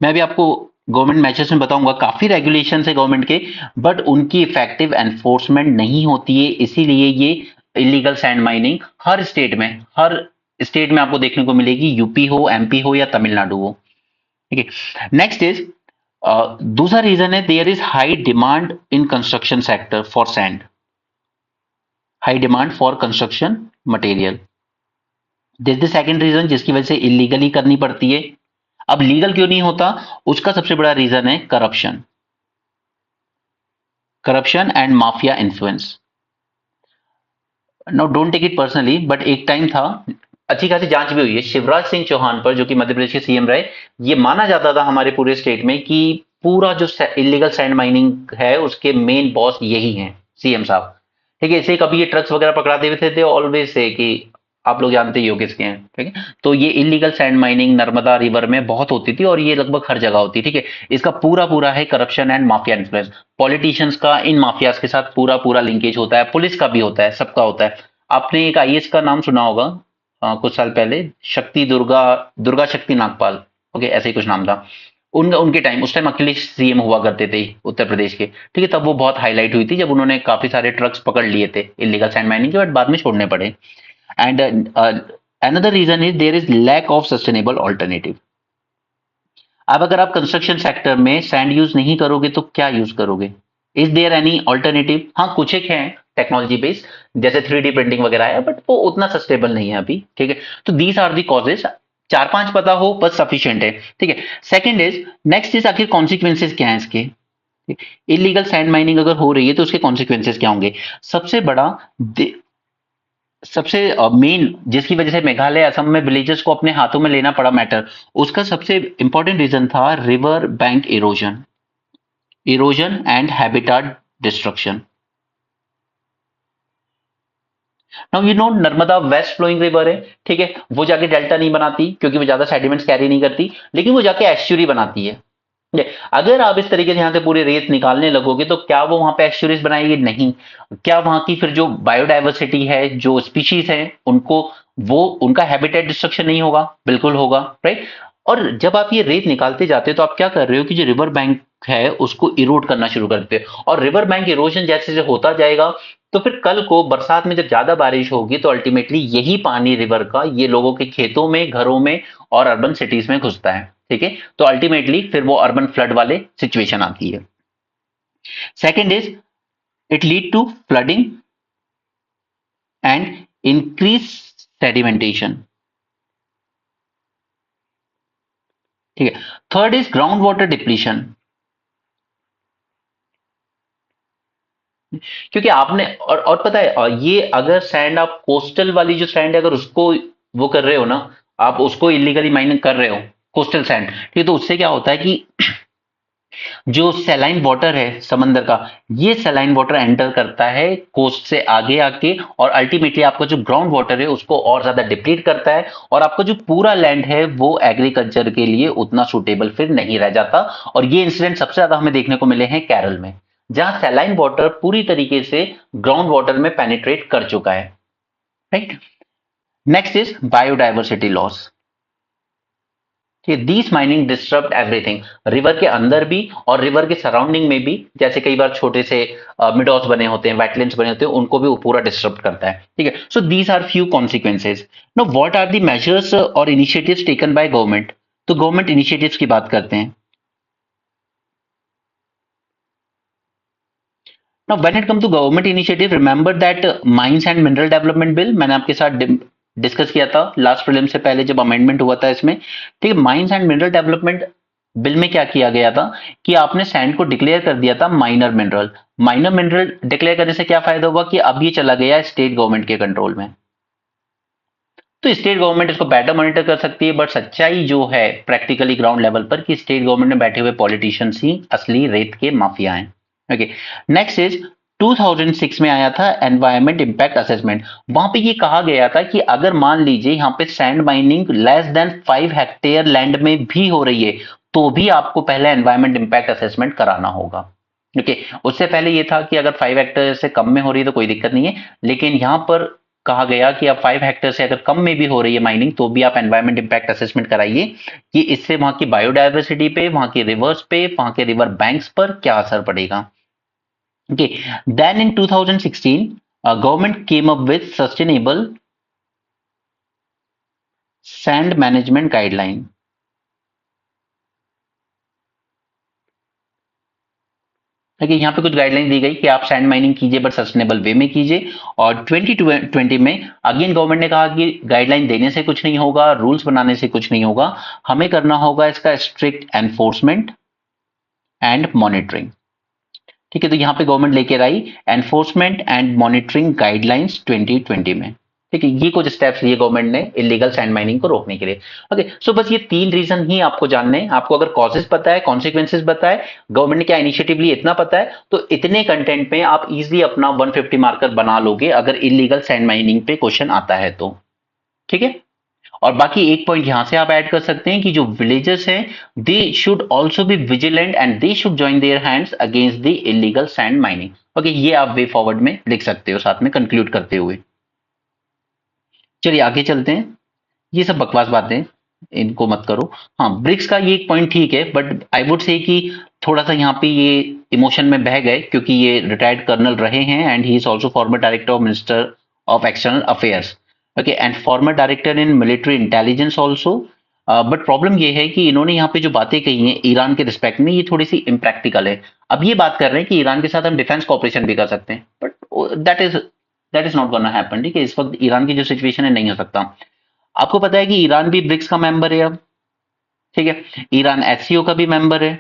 मैं अभी आपको गवर्नमेंट मैचेस में बताऊंगा, काफी रेगुलेशन है गवर्नमेंट के, बट उनकी इफेक्टिव एनफोर्समेंट नहीं होती है, इसीलिए ये इलीगल सैंड माइनिंग हर स्टेट में आपको देखने को मिलेगी, यूपी हो, एमपी हो या तमिलनाडु हो। ठीक है, नेक्स्ट इज दूसरा रीजन है there is high demand in construction sector for sand, high demand for construction material. This the second reason जिसकी वजह से इलीगली करनी पड़ती है। अब लीगल क्यों नहीं होता, उसका सबसे बड़ा रीजन है corruption, corruption and mafia influence. No don't take it personally, but एक टाइम था, अच्छी खासी जांच भी हुई है शिवराज सिंह चौहान पर, जो कि मध्य प्रदेश के सीएम रहे। ये माना जाता था हमारे पूरे स्टेट में कि पूरा जो इलीगल सैंड माइनिंग है उसके मेन बॉस यही हैं, सीएम साहब। ठीक है, इसे कभी ये ट्रक्स वगैरह पकड़ा देते थे ऑलवेज से कि आप लोग जानते ही हो किसके हैं। ठीक है, तो ये illegal sand mining Narmada river में बहुत होती थी और ये लगभग हर जगह होती है। ठीक है, इसका पूरा पूरा है corruption and mafia influence. Politicians का इन माफियाज के साथ पूरा पूरा लिंकेज होता है, पुलिस का भी होता है, सबका होता है। आपने एक आईएएस का नाम सुना होगा कुछ साल पहले, शक्ति दुर्गा दुर्गा शक्ति नागपाल, ओके ऐसे ही कुछ नाम था। उनके टाइम, उस टाइम अखिलेश सीएम हुआ करते थे उत्तर प्रदेश के। ठीक है, तब वो बहुत हाईलाइट हुई थी जब उन्होंने काफी सारे ट्रक्स पकड़ लिए थे इलीगल सैंड माइनिंग के, बट बाद में छोड़ने पड़े। And another reason is there is lack of sustainable alternative. अब अगर आप कंस्ट्रक्शन सेक्टर में सैंड यूज नहीं करोगे तो क्या यूज करोगे, इज देयर एनी ऑल्टरनेटिव? हाँ, कुछ एक है टेक्नोलॉजी बेस्ड, जैसे 3D प्रिंटिंग वगैरह है, बट वो उतना सस्टेबल नहीं है अभी। ठीक है, तो दीज आर दी कॉजेज, 4-5 पता हो बस सफिशिएंट है। ठीक है, सेकंड इज, नेक्स्ट इज आखिर कॉन्सिक्वेंसेज क्या है इसके। इलीगल सैंड माइनिंग अगर हो रही है तो उसके कॉन्सिक्वेंसेज क्या होंगे। सबसे बड़ा, सबसे मेन जिसकी वजह से मेघालय असम में विलेजेस को अपने हाथों में लेना पड़ा मैटर, उसका सबसे इंपॉर्टेंट रीजन था river bank erosion, erosion and habitat destruction. Now you know Narmada west flowing river है, ठीक है, वो जाके डेल्टा नहीं बनाती क्योंकि वो ज्यादा सेडिमेंट्स कैरी नहीं करती, लेकिन वो जाके एस्चुरी बनाती है। अगर आप इस तरीके से यहाँ से पूरी रेत निकालने लगोगे तो क्या वो वहां पे एस्चुरीज बनाएगी? नहीं। क्या वहां की फिर जो बायोडाइवर्सिटी है, जो स्पीशीज है, उनको वो उनका हैबिटेट डिस्ट्रक्शन नहीं होगा? बिल्कुल होगा, राइट। और जब आप ये रेत निकालते जाते हो तो आप क्या कर रहे हो कि जो रिवर बैंक है उसको इरोड करना शुरू करते हो, और रिवर बैंक इरोजन जैसे जैसे होता जाएगा तो फिर कल को बरसात में जब ज्यादा बारिश होगी तो अल्टीमेटली यही पानी रिवर का ये लोगों के खेतों में, घरों में और अर्बन सिटीज में घुसता है, ठीक है। तो अल्टीमेटली फिर वो अर्बन फ्लड वाले सिचुएशन आती है। Second is it lead to flooding and increase sedimentation, ठीक है। Third is ground water depletion, क्योंकि आपने और पता है ये अगर सैंड आप कोस्टल वाली जो सैंड है अगर उसको वो कर रहे हो ना, आप उसको इलीगली माइनिंग कर रहे हो कोस्टल सैंड, ठीक है, तो उससे क्या होता है कि जो सैलाइन वाटर है समंदर का, ये सैलाइन वाटर एंटर करता है कोस्ट से आगे आके और अल्टीमेटली आपका जो ग्राउंड वाटर है उसको और ज्यादा डिप्लीट करता है, और आपका जो पूरा लैंड है वो एग्रीकल्चर के लिए उतना सुटेबल फिर नहीं रह जाता। और ये इंसिडेंट सबसे ज्यादा हमें देखने को मिले हैं केरल में, जहां सैलाइन वाटर पूरी तरीके से ग्राउंड वाटर में पेनिट्रेट कर चुका है, right. Next is biodiversity loss, कि दीस माइनिंग डिस्टर्ब एवरीथिंग, रिवर के अंदर भी और रिवर के सराउंडिंग में भी, जैसे कई बार छोटे से मिडोस बने होते हैं, वेटलैंड्स बने होते हैं, उनको भी वो पूरा डिस्टर्ब करता है, ठीक है। So these are few consequences. No what are the measures और इनिशिएटिव्स टेकन बाय गवर्नमेंट? तो गवर्नमेंट इनिशिएटिव्स की बात करते हैं। Now, when it comes to government initiative, remember that mines and mineral development bill मैंने आपके साथ डिस्कस किया था लास्ट प्रीलिम से पहले जब अमेंडमेंट हुआ था इसमें, ठीक है। Mines and mineral development bill में क्या किया गया था कि आपने सैंड को डिक्लेयर कर दिया था minor mineral. Minor mineral declare करने से क्या फायदा होगा कि अब ये चला गया स्टेट गवर्नमेंट के कंट्रोल में, तो स्टेट गवर्नमेंट इसको बेटर मॉनिटर कर सकती है। बट सच्चाई जो है प्रैक्टिकली ग्राउंड लेवल पर कि स्टेट गवर्नमेंट में बैठे हुए पॉलिटिशियंस ही असली रेत के माफिया हैं। ओके, नेक्स्ट इज 2006 में आया था एनवायरमेंट इंपैक्ट असेसमेंट। वहां पे ये कहा गया था कि अगर मान लीजिए यहाँ पे sand mining less than 5 hectare land में भी हो रही है तो भी आपको पहले एनवायरमेंट इंपैक्ट असेसमेंट कराना होगा। ओके, उससे पहले ये था कि अगर 5 हेक्टेयर से कम में हो रही है तो कोई दिक्कत नहीं है, लेकिन यहां पर कहा गया कि अब 5 हेक्टेयर से अगर कम में भी हो रही है माइनिंग तो भी आप एनवायरमेंट इंपैक्ट असेसमेंट कराइए कि इससे वहां की बायोडायवर्सिटी पे, वहां के रिवर्स पे, वहां के रिवर बैंक्स पर क्या असर पड़ेगा। Okay, then in 2016, government came up with sustainable sand management guideline. देखिए यहाँ पे कुछ गाइडलाइन दी गई कि आप सैंड माइनिंग कीजिए बट सस्टेनेबल वे में कीजिए। और 2020 में अगेन गवर्नमेंट ने कहा कि गाइडलाइन देने से कुछ नहीं होगा, रूल्स बनाने से कुछ नहीं होगा, हमें करना होगा इसका स्ट्रिक्ट एनफोर्समेंट एंड मॉनिटरिंग। ठीक है, तो यहाँ पे गवर्नमेंट लेकर आई एनफोर्समेंट एंड मॉनिटरिंग गाइडलाइंस 2020 में। ठीक है, ये कुछ स्टेप्स लिए गवर्नमेंट ने इलीगल सैंड माइनिंग को रोकने के लिए। ओके, सो बस ये 3 रीजन ही आपको जानने हैं। आपको अगर कॉजेस पता है, कॉन्सिक्वेंसेस पता है, गवर्नमेंट ने क्या इनिशिएटिव लिए इतना पता है, तो इतने कंटेंट में आप इजिली अपना 150 मार्कर बना लोगे अगर इलीगल सैंड माइनिंग पे क्वेश्चन आता है तो। ठीक है, और बाकी एक पॉइंट यहां से आप ऐड कर सकते हैं कि जो विलेजर्स हैं they should also be vigilant and they should join their hands against the illegal sand mining. Okay, ये आप वे फॉरवर्ड में लिख सकते हो साथ में कंक्लूड करते हुए। चलिए आगे चलते हैं। ये सब बकवास बातें, इनको मत करो। हाँ, ब्रिक्स का ये एक पॉइंट ठीक है, बट आई वुड से कि थोड़ा सा यहाँ पे ये इमोशन में बह गए क्योंकि ये रिटायर्ड कर्नल रहे हैं and he is also farmer director of minister of external affairs, okay, and farmer director in military intelligence also. But problem ये है कि इन्होंने यहाँ पे जो बातें कही हैं ईरान के रिस्पेक्ट में, ये थोड़ी सी इम्प्रैक्टिकल है। अब ये बात कर रहे हैं कि ईरान के साथ हम डिफेंस कॉपरेशन भी कर सकते हैं, but that is not gonna happen. ठीक है, इस वक्त ईरान की जो सिचुएशन है नहीं हो सकता। आपको पता है कि ईरान भी ब्रिक्स का मेंबर है अब, ठीक है, ईरान एससीओ का भी मेंबर है।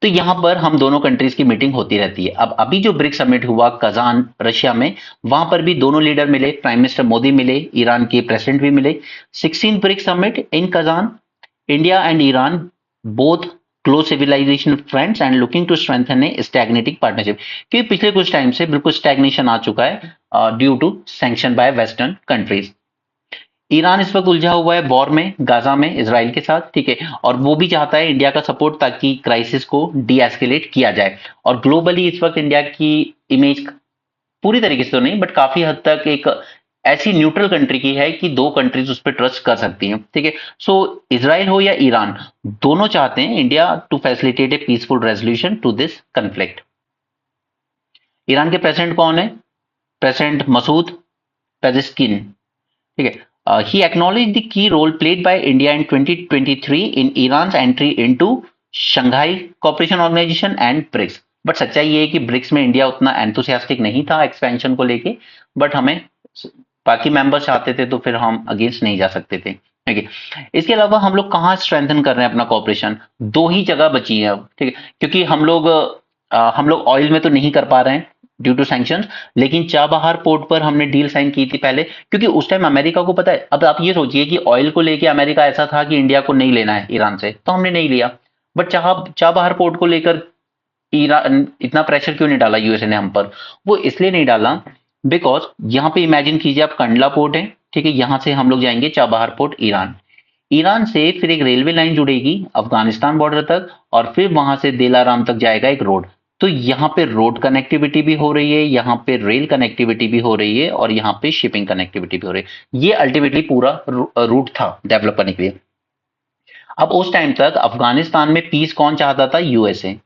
तो यहां पर हम दोनों कंट्रीज की मीटिंग होती रहती है। अब अभी जो ब्रिक्स समिट हुआ कजान रशिया में, वहां पर भी दोनों लीडर मिले, प्राइम मिनिस्टर मोदी मिले, ईरान के प्रेसिडेंट भी मिले। 16 BRICS summit in Kazan, India and Iran both close civilization friends and looking to strengthen a stagnating partnership। क्योंकि पिछले कुछ टाइम से बिल्कुल स्टैग्नेशन आ चुका है due to sanction by western countries. Iran इस वक्त उलझा हुआ है वॉर में गाजा में इसराइल के साथ, ठीक है, और वो भी चाहता है इंडिया का सपोर्ट ताकि क्राइसिस को डी एस्केलेट किया जाए। और ग्लोबली इस वक्त इंडिया की इमेज पूरी तरीके से तो नहीं बट काफी हद तक एक ऐसी न्यूट्रल कंट्री की है कि दो कंट्रीज उस पर ट्रस्ट कर सकती हैं, ठीक है। सो इसराइल हो या ईरान, दोनों चाहते हैं India to facilitate a peaceful resolution to this conflict. Iran के प्रेसिडेंट कौन है? प्रेसिडेंट मसूद पेजेस्किन, ठीक है। He acknowledged the key role played by India in 2023 in Iran's entry into Shanghai Cooperation Organization and BRICS। But सच्चाई ये है कि BRICS में इंडिया उतना एंथुसियास्टिक नहीं था एक्सपेंशन को लेके, बट हमें बाकी मेंबर्स चाहते थे तो फिर हम अगेंस्ट नहीं जा सकते थे, ठीक है। इसके अलावा हम लोग कहाँ स्ट्रेंथन कर रहे हैं अपना कॉपरेशन? दो ही जगह बची है अब, ठीक है, क्योंकि हम लोग ऑयल में तो नहीं कर पा रहे हैं ड्यू टू सैंक्शंस, लेकिन चाबहार पोर्ट पर हमने डील साइन की थी पहले, क्योंकि उस टाइम अमेरिका को पता है। अब आप ये सोचिए कि ऑयल को लेके अमेरिका ऐसा था कि इंडिया को नहीं लेना है ईरान से, तो हमने नहीं लिया। बट चाबहार पोर्ट को लेकर ईरान इतना प्रेशर क्यों नहीं डाला यूएसए ने हम पर? वो इसलिए नहीं डाला बिकॉज यहाँ पे इमेजिन कीजिए आप, कंडला पोर्ट है, ठीक है, यहां से हम लोग जाएंगे चाबहार पोर्ट ईरान, ईरान से फिर एक रेलवे लाइन जुड़ेगी अफगानिस्तान बॉर्डर तक, और फिर वहां से दिलाराम तक जाएगा एक रोड। तो यहाँ पे रोड कनेक्टिविटी भी हो रही है, यहाँ पे रेल कनेक्टिविटी भी हो रही है, और यहाँ पे शिपिंग कनेक्टिविटी भी हो रही है। ये अल्टीमेटली पूरा रूट था डेवलप करने के लिए। अब उस टाइम तक अफगानिस्तान में पीस कौन चाहता था? यूएसए।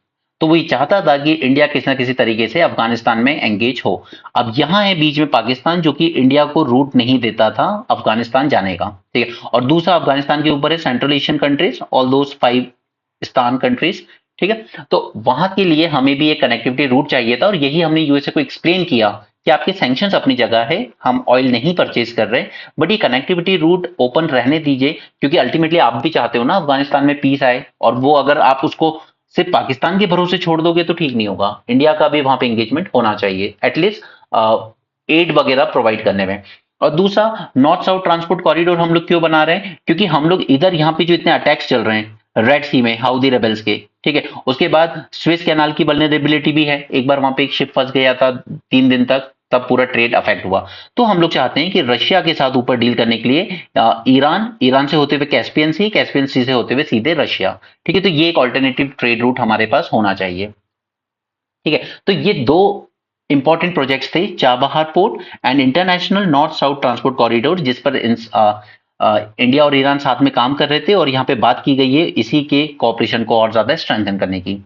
तो वही चाहता था कि इंडिया किसी ना किसी तरीके से अफगानिस्तान में एंगेज हो। अब यहाँ है बीच में पाकिस्तान, जो कि इंडिया को रूट नहीं देता था अफगानिस्तान जाने का, ठीक है। और दूसरा अफगानिस्तान के ऊपर है Central Asian countries, all those 5 stan countries, ठीक है। तो वहां के लिए हमें भी एक कनेक्टिविटी रूट चाहिए था, और यही हमने यूएसए को एक्सप्लेन किया कि आपके सैंक्शंस अपनी जगह है, हम ऑयल नहीं परचेज कर रहे, बट ये कनेक्टिविटी रूट ओपन रहने दीजिए, क्योंकि अल्टीमेटली आप भी चाहते हो ना अफगानिस्तान में पीस आए, और वो अगर आप उसको सिर्फ पाकिस्तान के भरोसे छोड़ दोगे तो ठीक नहीं होगा। इंडिया का भी वहां पे एंगेजमेंट होना चाहिए एटलीस्ट एड वगैरह प्रोवाइड करने में। और दूसरा, नॉर्थ साउथ ट्रांसपोर्ट कॉरिडोर हम लोग क्यों बना रहे हैं? क्योंकि हम लोग इधर यहाँ पे जो इतने अटैक्स चल रहे हैं रेड सी में हाउदी रेबल्स के, ठीक है, उसके बाद स्विस कैनाल की वल्नरेबिलिटी भी है। एक बार वहां पे एक शिप फंस गया था 3 दिन तक, तब पूरा ट्रेड अफेक्ट हुआ। तो हम लोग चाहते हैं कि रशिया के साथ ऊपर डील करने के लिए ईरान से होते हुए कैस्पियन सी से होते हुए सीधे रशिया, ठीक है। तो ये एक ऑल्टरनेटिव ट्रेड रूट हमारे पास होना चाहिए, ठीक है। तो ये दो इंपॉर्टेंट प्रोजेक्ट्स थे, Chabahar port and international north south transport corridor, जिस पर इंडिया और ईरान साथ में काम कर रहे थे, और यहाँ पे बात की गई है इसी के कॉपरेशन को और ज्यादा स्ट्रेंथन करने की।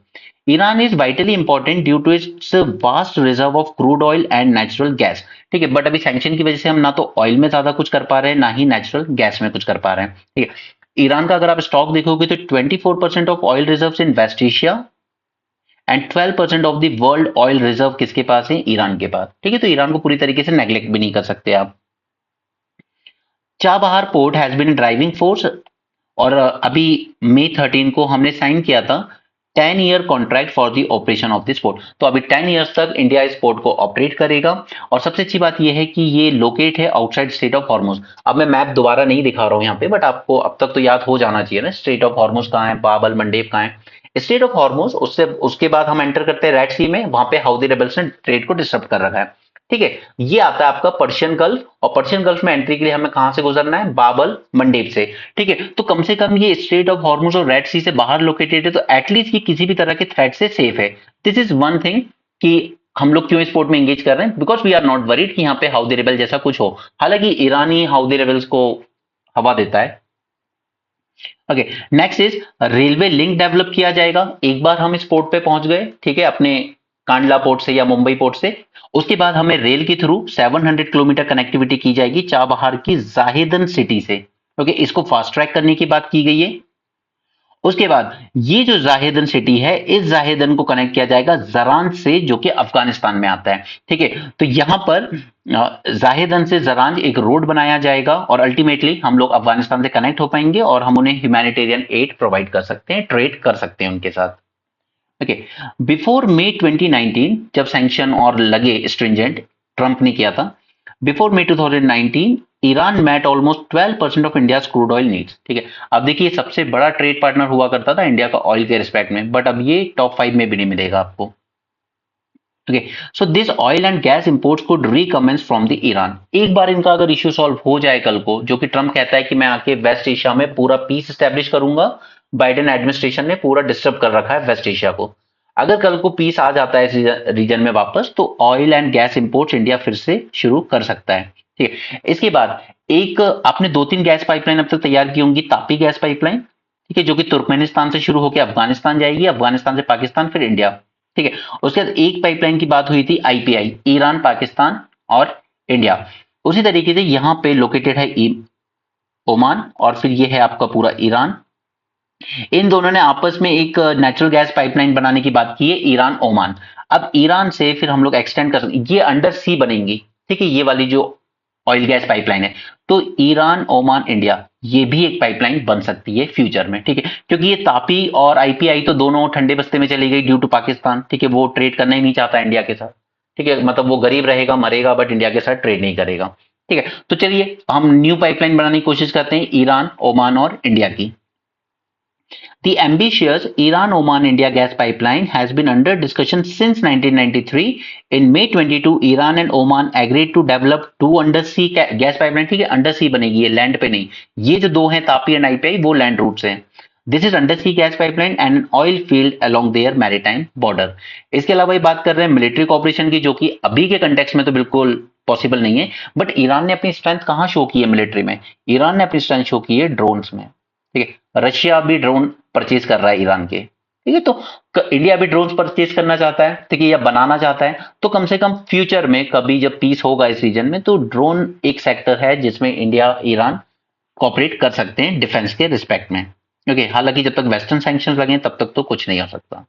Iran is vitally important due to its vast reserve of crude oil and natural gas, ठीक है। बट अभी सैंक्शन की वजह से हम ना तो ऑयल में ज्यादा कुछ कर पा रहे हैं, ना ही नेचुरल गैस में कुछ कर पा रहे हैं, ठीक है। ईरान का अगर आप स्टॉक देखोगे तो 24% of oil reserve in West Asia and 12% of the world oil reserve किसके पास है? ईरान के पास, ठीक है। तो ईरान को पूरी तरीके से नेग्लेक्ट भी नहीं कर सकते आप। Chabahar port has been driving force, और अभी मई 13 को हमने साइन किया था 10 year contract for the operation of this port. तो अभी 10 ईयर्स तक इंडिया इस पोर्ट को ऑपरेट करेगा। और सबसे अच्छी बात यह है कि ये लोकेट है आउटसाइड स्ट्रेट ऑफ हॉर्मुज। अब मैं मैप दोबारा नहीं दिखा रहा हूं यहाँ पे, बट आपको अब तक तो याद हो जाना चाहिए ना स्ट्रेट ऑफ हॉर्मुज कहाँ है, बाबल मंडेब कहाँ है। स्ट्रेट ऑफ हॉर्मुज, उसके बाद हम एंटर करते हैं रेड सी में, वहां पे हाउदी रेबल्स ने ट्रेड को डिस्टर्ब कर रखा है, ठीक है। ये आता है आपका पर्शियन गल्फ, और पर्शियन गल्फ में एंट्री के लिए हमें कहां से गुजरना है? बाबल मंडेब से, ठीक है। तो कम से कम ये स्ट्रेट ऑफ हॉर्मुज और रेड सी से बाहर लोकेटेड है, तो एटलीस्ट ये किसी भी तरह के थ्रेट से सेफ है। दिस इज वन थिंग कि हम लोग क्यों इस पोर्ट में एंगेज कर रहे हैं, because we are not worried कि यहाँ पे हाउदी रेबल जैसा कुछ हो। हालांकि ईरानी हाउदी रेबल्स को हवा देता है। Okay, next is railway link develop किया जाएगा। एक बार हम इस पोर्ट पे पहुंच गए, ठीक है, अपने कांडला पोर्ट से या मुंबई पोर्ट से, उसके बाद हमें रेल के थ्रू 700 किलोमीटर कनेक्टिविटी की जाएगी चाबहार की जाहिदन सिटी से। ओके, इसको फास्ट ट्रैक करने की बात की गई है। उसके बाद ये जो जाहिदन सिटी है, इस जाहिदन को कनेक्ट किया जाएगा जरान से, जो कि अफगानिस्तान में आता है, ठीक है। तो यहां पर जाहिदन से जरान एक रोड बनाया जाएगा, और अल्टीमेटली हम लोग अफगानिस्तान से कनेक्ट हो पाएंगे, और हम उन्हें ह्यूमैनिटेरियन एड प्रोवाइड कर सकते हैं, ट्रेड कर सकते हैं उनके साथ। ओके, बिफोर मई 2019 जब सैंक्शन और लगे स्ट्रिंजेंट, ट्रंप ने किया था, before May 2019 Iran met almost 12% of India crude oil needs. ठीक है, अब देखिए सबसे बड़ा ट्रेड पार्टनर हुआ करता था इंडिया का ऑयल के रिस्पेक्ट में, बट अब ये टॉप 5 में भी नहीं मिलेगा आपको। Okay, so this oil and gas imports could recommence from the Iran. एक बार इनका अगर इश्यू सॉल्व हो जाए कल को, जो कि ट्रम्प कहता है कि मैं आके वेस्ट एशिया में पूरा पीस स्टैब्लिश करूंगा, बाइडेन एडमिनिस्ट्रेशन ने पूरा डिस्टर्ब कर रखा है वेस्ट एशिया को। अगर कल को पीस आ जाता है इस रीजन में वापस, तो oil and gas imports India फिर से शुरू कर सकता है। ठीक है, इसके बाद एक आपने 2-3 गैस पाइपलाइन अब तक तैयार की होंगी। तापी गैस पाइपलाइन, ठीक है, जो कि तुर्कमेनिस्तान से शुरू होकर अफगानिस्तान जाएगी, अफगानिस्तान से पाकिस्तान, फिर इंडिया। ठीक है, उसके बाद एक पाइपलाइन की बात हुई थी आईपीआई, ईरान, पाकिस्तान और इंडिया। उसी तरीके से यहां पे लोकेटेड है ओमान, और फिर ये है आपका पूरा ईरान। इन दोनों ने आपस में एक नेचुरल गैस पाइपलाइन बनाने की बात की है, ईरान ओमान। अब ईरान से फिर हम लोग एक्सटेंड कर सकते, ये अंडर सी बनेंगी। ठीक है, ये वाली जो ऑयल गैस पाइपलाइन है, तो ईरान ओमान इंडिया, ये भी एक पाइपलाइन बन सकती है फ्यूचर में। ठीक है, क्योंकि ये तापी और आईपीआई तो दोनों ठंडे बस्ते में चली गई ड्यू टू पाकिस्तान। ठीक है, वो ट्रेड करना ही नहीं चाहता इंडिया के साथ। ठीक है, मतलब वो गरीब रहेगा, मरेगा, बट इंडिया के साथ ट्रेड नहीं करेगा। ठीक है, तो चलिए हम न्यू पाइपलाइन बनाने की कोशिश करते हैं ईरान, ओमान और इंडिया की। The ambitious Iran-Oman-India gas pipeline has been under discussion since 1993. In May 22, Iran and Oman agreed to develop two undersea gas pipeline. ठीक है, अंडरसी बनेगी ये, लैंड पे नहीं। ये जो दो हैं तापी एंड आईपीआई, वो लैंड रूट से हैं। This is undersea gas pipeline and oil field along their maritime border. इसके अलावा ये बात कर रहे हैं मिलिट्री कॉपरेशन की, जो कि अभी के कंटेक्स्ट में तो बिल्कुल पॉसिबल नहीं है, बट ईरान ने अपनी स्ट्रेंथ कहां शो की है मिलिट्री में? ईरान ने अपनी स्ट्रेंथ शो की है ड्रोन्स में। ठीक है, रशिया भी ड्रोन परचेज कर रहा है ईरान के। ठीक है, तो इंडिया भी ड्रोन परचेज करना चाहता है, ठीक है, या बनाना चाहता है। तो कम से कम फ्यूचर में कभी जब पीस होगा इस रीजन में, तो ड्रोन एक सेक्टर है जिसमें इंडिया ईरान कॉपरेट कर सकते हैं डिफेंस के रिस्पेक्ट में। ओके, हालांकि जब तक वेस्टर्न सैंक्शंस लगे तब तक तो कुछ नहीं हो सकता।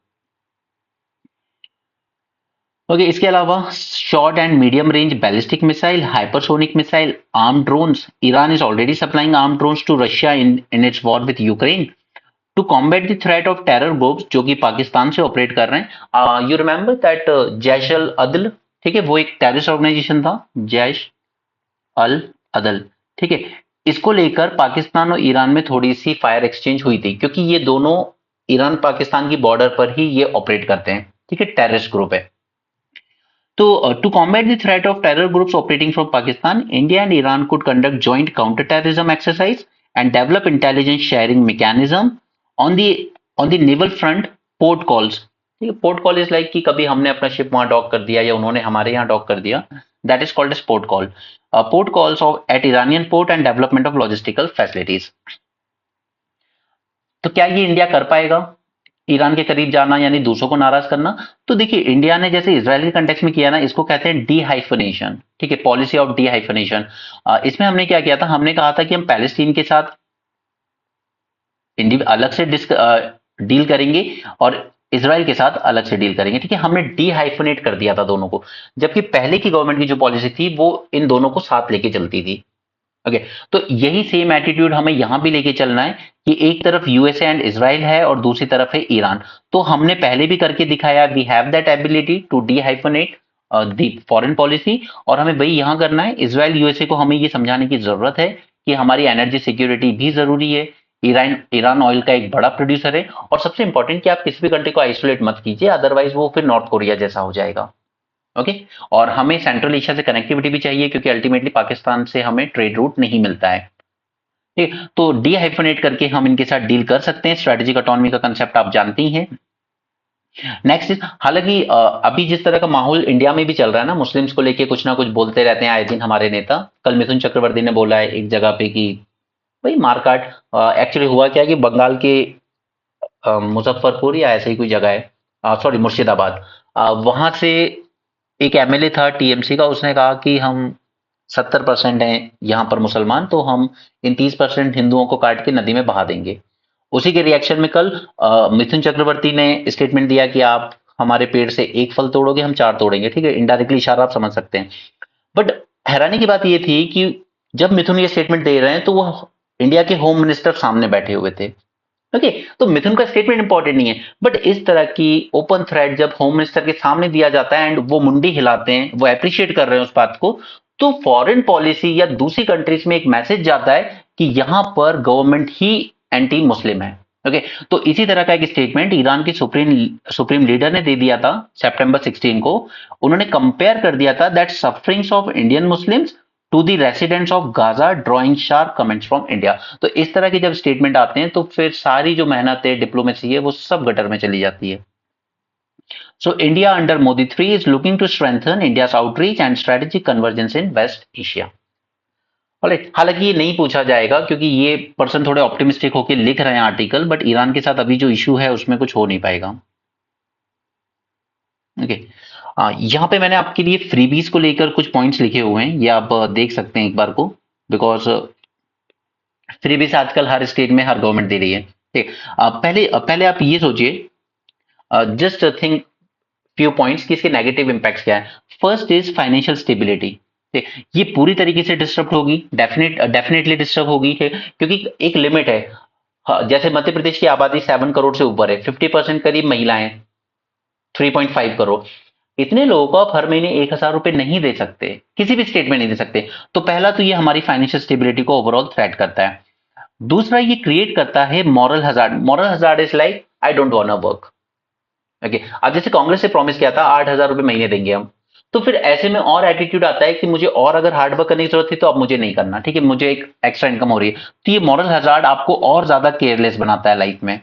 ओके, इसके अलावा short and medium range ballistic missile, hypersonic missile, arm drones. Iran is already supplying arm drones to Russia in its war with Ukraine to combat the threat of terror groups, जो कि पाकिस्तान से operate कर रहे हैं। You remember that Jaish al Adl, ठीक है, वो एक टेररिस्ट ऑर्गेनाइजेशन था, जैश अल अदल। ठीक है, इसको लेकर पाकिस्तान और ईरान में थोड़ी सी फायर एक्सचेंज हुई थी, क्योंकि ये दोनों ईरान पाकिस्तान की बॉर्डर पर ही ये ऑपरेट करते हैं। ठीक है, टेररिस्ट ग्रुप है। So, to combat the threat of terror groups operating from Pakistan, India and Iran could conduct joint counter-terrorism exercise and develop intelligence sharing mechanism on the naval front. Port calls. Port call is like कि कभी हमने अपना ship वहां dock कर दिया या उन्होंने हमारे यहाँ डॉक कर दिया. That is called as port call. Port calls at Iranian port and development of logistical facilities. तो क्या ये इंडिया कर पाएगा? ईरान के करीब जाना यानी दूसरों को नाराज करना। तो देखिए इंडिया ने जैसे इजराइल के कंटेक्स्ट में किया ना, इसको कहते हैं डी हाइफनेशन। ठीक है, पॉलिसी ऑफ डी हाइफनेशन। इसमें हमने क्या किया था, हमने कहा था कि हम पैलेस्टीन के साथ अलग से डील करेंगे और इसराइल के साथ अलग से डील करेंगे। ठीक है, हमने डी हाइफनेट कर दिया था दोनों को, जबकि पहले की गवर्नमेंट की जो पॉलिसी थी वो इन दोनों को साथ लेके चलती थी। ओके, तो यही सेम एटीट्यूड हमें यहां भी लेके चलना है कि एक तरफ यूएसए एंड इसराइल है और दूसरी तरफ है ईरान। तो हमने पहले भी करके दिखाया, we have that ability to dehyphenate the foreign policy, और हमें वही यहां करना है। इसराइल यूएसए को हमें ये समझाने की जरूरत है कि हमारी एनर्जी सिक्योरिटी भी जरूरी है। ईरान ऑयल का एक बड़ा प्रोड्यूसर है, और सबसे इंपॉर्टेंट कि आप किसी भी कंट्री को आइसोलेट मत कीजिए, अदरवाइज वो फिर नॉर्थ कोरिया जैसा हो जाएगा। ओके, और हमें सेंट्रल एशिया से कनेक्टिविटी भी चाहिए, क्योंकि अल्टीमेटली पाकिस्तान से हमें ट्रेड रूट नहीं मिलता है। ठीक, तो डी हाइफनेट करके हम इनके साथ डील कर सकते हैं। स्ट्रेटेजिक ऑटोनॉमी का कंसेप्ट आप जानते ही हैं। नेक्स्ट इज, हालांकि अभी जिस तरह का माहौल इंडिया में भी चल रहा है ना, मुस्लिम्स को लेके कुछ ना कुछ बोलते रहते हैं आए दिन हमारे नेता। कल मिथुन चक्रवर्ती ने बोला है एक जगह पे कि भाई मारकाट। एक्चुअली हुआ क्या कि बंगाल के मुजफ्फरपुर या ऐसे ही कोई जगह है, सॉरी मुर्शिदाबाद, वहां से एक एमएलए था टीएमसी का, उसने कहा कि हम 70% हैं यहाँ पर मुसलमान, तो हम इन 30% हिंदुओं को काट के नदी में बहा देंगे। उसी के रिएक्शन में कल मिथुन चक्रवर्ती ने स्टेटमेंट दिया कि आप हमारे पेड़ से एक फल तोड़ोगे, हम 4 तोड़ेंगे। ठीक है, इनडायरेक्टली इशारा आप समझ सकते हैं। बट हैरानी की बात यह थी कि जब मिथुन ये स्टेटमेंट दे रहे हैं तो वो इंडिया के होम मिनिस्टर सामने बैठे हुए थे। ओके, तो मिथुन का स्टेटमेंट इंपॉर्टेंट नहीं है, बट इस तरह की ओपन थ्रेड जब होम मिनिस्टर के सामने दिया जाता है एंड वो मुंडी हिलाते हैं, वो अप्रिशिएट कर रहे हैं उस बात को, तो फॉरेन पॉलिसी या दूसरी कंट्रीज में एक मैसेज जाता है कि यहां पर गवर्नमेंट ही एंटी मुस्लिम है। ओके, तो इसी तरह का एक स्टेटमेंट ईरान के सुप्रीम सुप्रीम लीडर ने दे दिया था सितंबर 16 को। उन्होंने कंपेयर कर दिया था that sufferings of Indian Muslims to the residents of Gaza, drawing sharp comments from India. तो इस तरह के जब स्टेटमेंट आते हैं तो फिर सारी जो मेहनत है, डिप्लोमेसी है, वो सब गटर में चली जाती है। So India under Modi 3 is looking to strengthen India's outreach and strategic convergence in West Asia. Alright, हालांकि ये नहीं पूछा जाएगा क्योंकि ये पर्सन थोड़े ऑप्टिमिस्टिक होकर लिख रहे हैं आर्टिकल, बट ईरान के साथ अभी जो इशू है उसमें कुछ हो नहीं पाएगा। ओके, यहाँ पे मैंने आपके लिए फ्रीबीज को लेकर कुछ पॉइंट्स लिखे हुए हैं, ये आप देख सकते हैं एक बार को, बिकॉज फ्रीबीज आजकल हर स्टेट में हर गवर्नमेंट दे रही है। ठीक, पहले आप ये सोचिए, जस्ट थिंक फ्यू पॉइंट्स कि इसके नेगेटिव इम्पैक्ट्स क्या है। First is financial stability. ये पूरी तरीके से डिस्टर्ब होगी, डेफिनेटली डिस्टर्ब होगी है, क्योंकि एक लिमिट है। जैसे मध्य प्रदेश की आबादी 7 करोड़ से ऊपर है, 50% करीब महिलाएं, 3.5 करोड़। इतने लोगों को आप हर महीने 1,000 रुपए नहीं दे सकते, किसी भी स्टेट में नहीं दे सकते। तो पहला तो ये हमारी फाइनेंशियल स्टेबिलिटी को ओवरऑल थ्रेट करता है। दूसरा, ये क्रिएट करता है moral hazard. Moral hazard is like I don't want to work. Okay, अब जैसे कांग्रेस से प्रॉमिस किया था 8,000 रुपए महीने देंगे हम, तो फिर ऐसे में और एटीट्यूड आता है कि मुझे और अगर हार्ड वर्क करने की जरूरत थी तो अब मुझे नहीं करना, ठीक है, मुझे एक एक्स्ट्रा इनकम हो रही है। तो ये मॉरल हजार्ड आपको और ज्यादा केयरलेस बनाता है लाइफ में।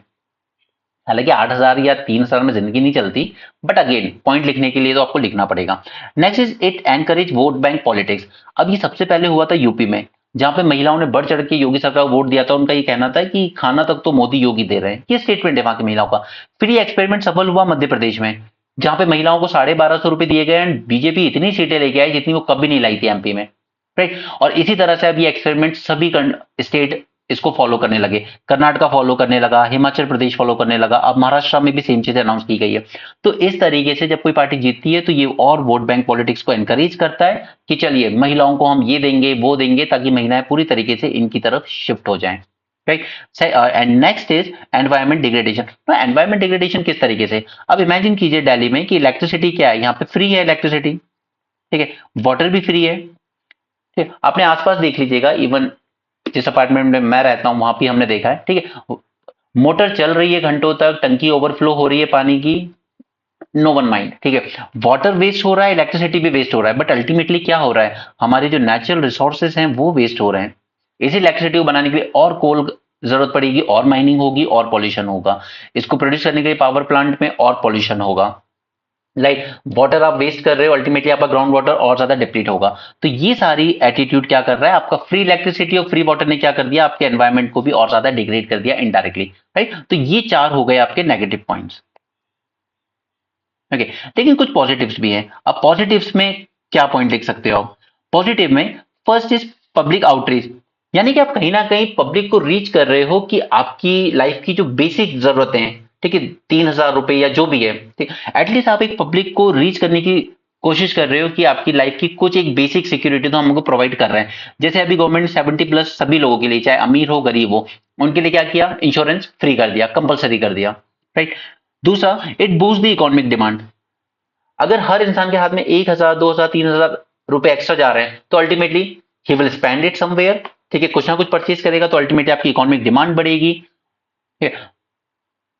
हालांकि 8,000 या 3,000 में जिंदगी नहीं चलती, बट अगेन पॉइंट लिखने के लिए तो आपको लिखना पड़ेगा। Next is it encourage vote bank politics. अब ये सबसे पहले हुआ था यूपी में, जहां पे महिलाओं ने बढ़ चढ़ के योगी सरकार को वोट दिया था। उनका ये कहना था कि खाना तक तो मोदी योगी दे रहे हैं, ये स्टेटमेंट है वहां की महिलाओं का। फिर ये एक्सपेरिमेंट सफल हुआ मध्य प्रदेश में, जहां पे महिलाओं को 1,250 रुपए दिए गए एंड बीजेपी इतनी सीटें लेके आई जितनी वो कभी नहीं लाई थी एमपी में, राइट। और इसी तरह से अब ये एक्सपेरिमेंट सभी स्टेट इसको फॉलो करने लगे। कर्नाटका फॉलो करने लगा, हिमाचल प्रदेश फॉलो करने लगा, अब महाराष्ट्र में भी सेम चीज अनाउंस की गई है। तो इस तरीके से जब कोई पार्टी जीतती है तो ये और वोट बैंक पॉलिटिक्स को एनकरेज करता है कि चलिए महिलाओं को हम ये देंगे वो देंगे, ताकि महिलाएं पूरी तरीके से इनकी तरफ शिफ्ट हो जाएं, right. And next is environment degradation. Environment degradation किस तरीके से, अब इमेजिन कीजिए दिल्ली में कि इलेक्ट्रिसिटी क्या है, यहाँ पे फ्री है इलेक्ट्रिसिटी, ठीक है, वाटर भी फ्री है, ठीक है। अपने आसपास देख लीजिएगा, इवन जिस अपार्टमेंट में मैं रहता हूं वहां भी हमने देखा है, ठीक है, मोटर चल रही है घंटों तक, टंकी ओवरफ्लो हो रही है पानी की, नो वन माइंड, ठीक है। वाटर वेस्ट हो रहा है, इलेक्ट्रिसिटी भी वेस्ट हो रहा है, बट अल्टीमेटली क्या हो रहा है, हमारे जो नेचुरल रिसोर्सेज हैं वो वेस्ट हो रहे हैं। इसी इलेक्ट्रिसिटी को बनाने के लिए और कोल जरूरत पड़ेगी, और माइनिंग होगी, और पॉल्यूशन होगा। इसको प्रोड्यूस करने के लिए पावर प्लांट में और पॉल्यूशन होगा, लाइक वाटर आप वेस्ट कर रहे हो, अल्टीमेटली आपका ग्राउंड वाटर और ज्यादा डिप्लीट होगा। तो ये सारी एटीट्यूड क्या कर रहा है, आपका फ्री इलेक्ट्रिसिटी और फ्री वाटर ने क्या कर दिया, आपके एनवायरमेंट को भी और ज्यादा डिग्रेड कर दिया इनडायरेक्टली, राइट। तो ये 4 हो गए आपके नेगेटिव पॉइंट्स। ओके, लेकिन कुछ पॉजिटिव्स भी हैं। अब पॉजिटिव्स में क्या पॉइंट लिख सकते हो आप, पॉजिटिव में फर्स्ट इज पब्लिक आउटरीच, यानी कि आप कहीं ना कहीं पब्लिक को रीच कर रहे हो कि आपकी लाइफ की जो बेसिक जरूरतें हैं, ठीक है, 3,000 रुपए या जो भी है, ठीक, एटलीस्ट आप एक पब्लिक को रीच करने की कोशिश कर रहे हो कि आपकी लाइफ की कुछ एक बेसिक सिक्योरिटी तो हमको प्रोवाइड कर रहे हैं। जैसे अभी गवर्नमेंट 70+ सभी लोगों के लिए, चाहे अमीर हो गरीब हो, उनके लिए क्या किया, इंश्योरेंस फ्री कर दिया, कंपलसरी कर दिया, राइट। दूसरा, it boost the economic demand. अगर हर इंसान के हाथ में 1,000, 2,000, 3,000 रुपए एक्स्ट्रा जा रहे हैं तो ultimately he will spend it somewhere, ठीक है, कुछ ना कुछ परचेज करेगा, तो अल्टीमेटली आपकी इकोनॉमिक डिमांड बढ़ेगी,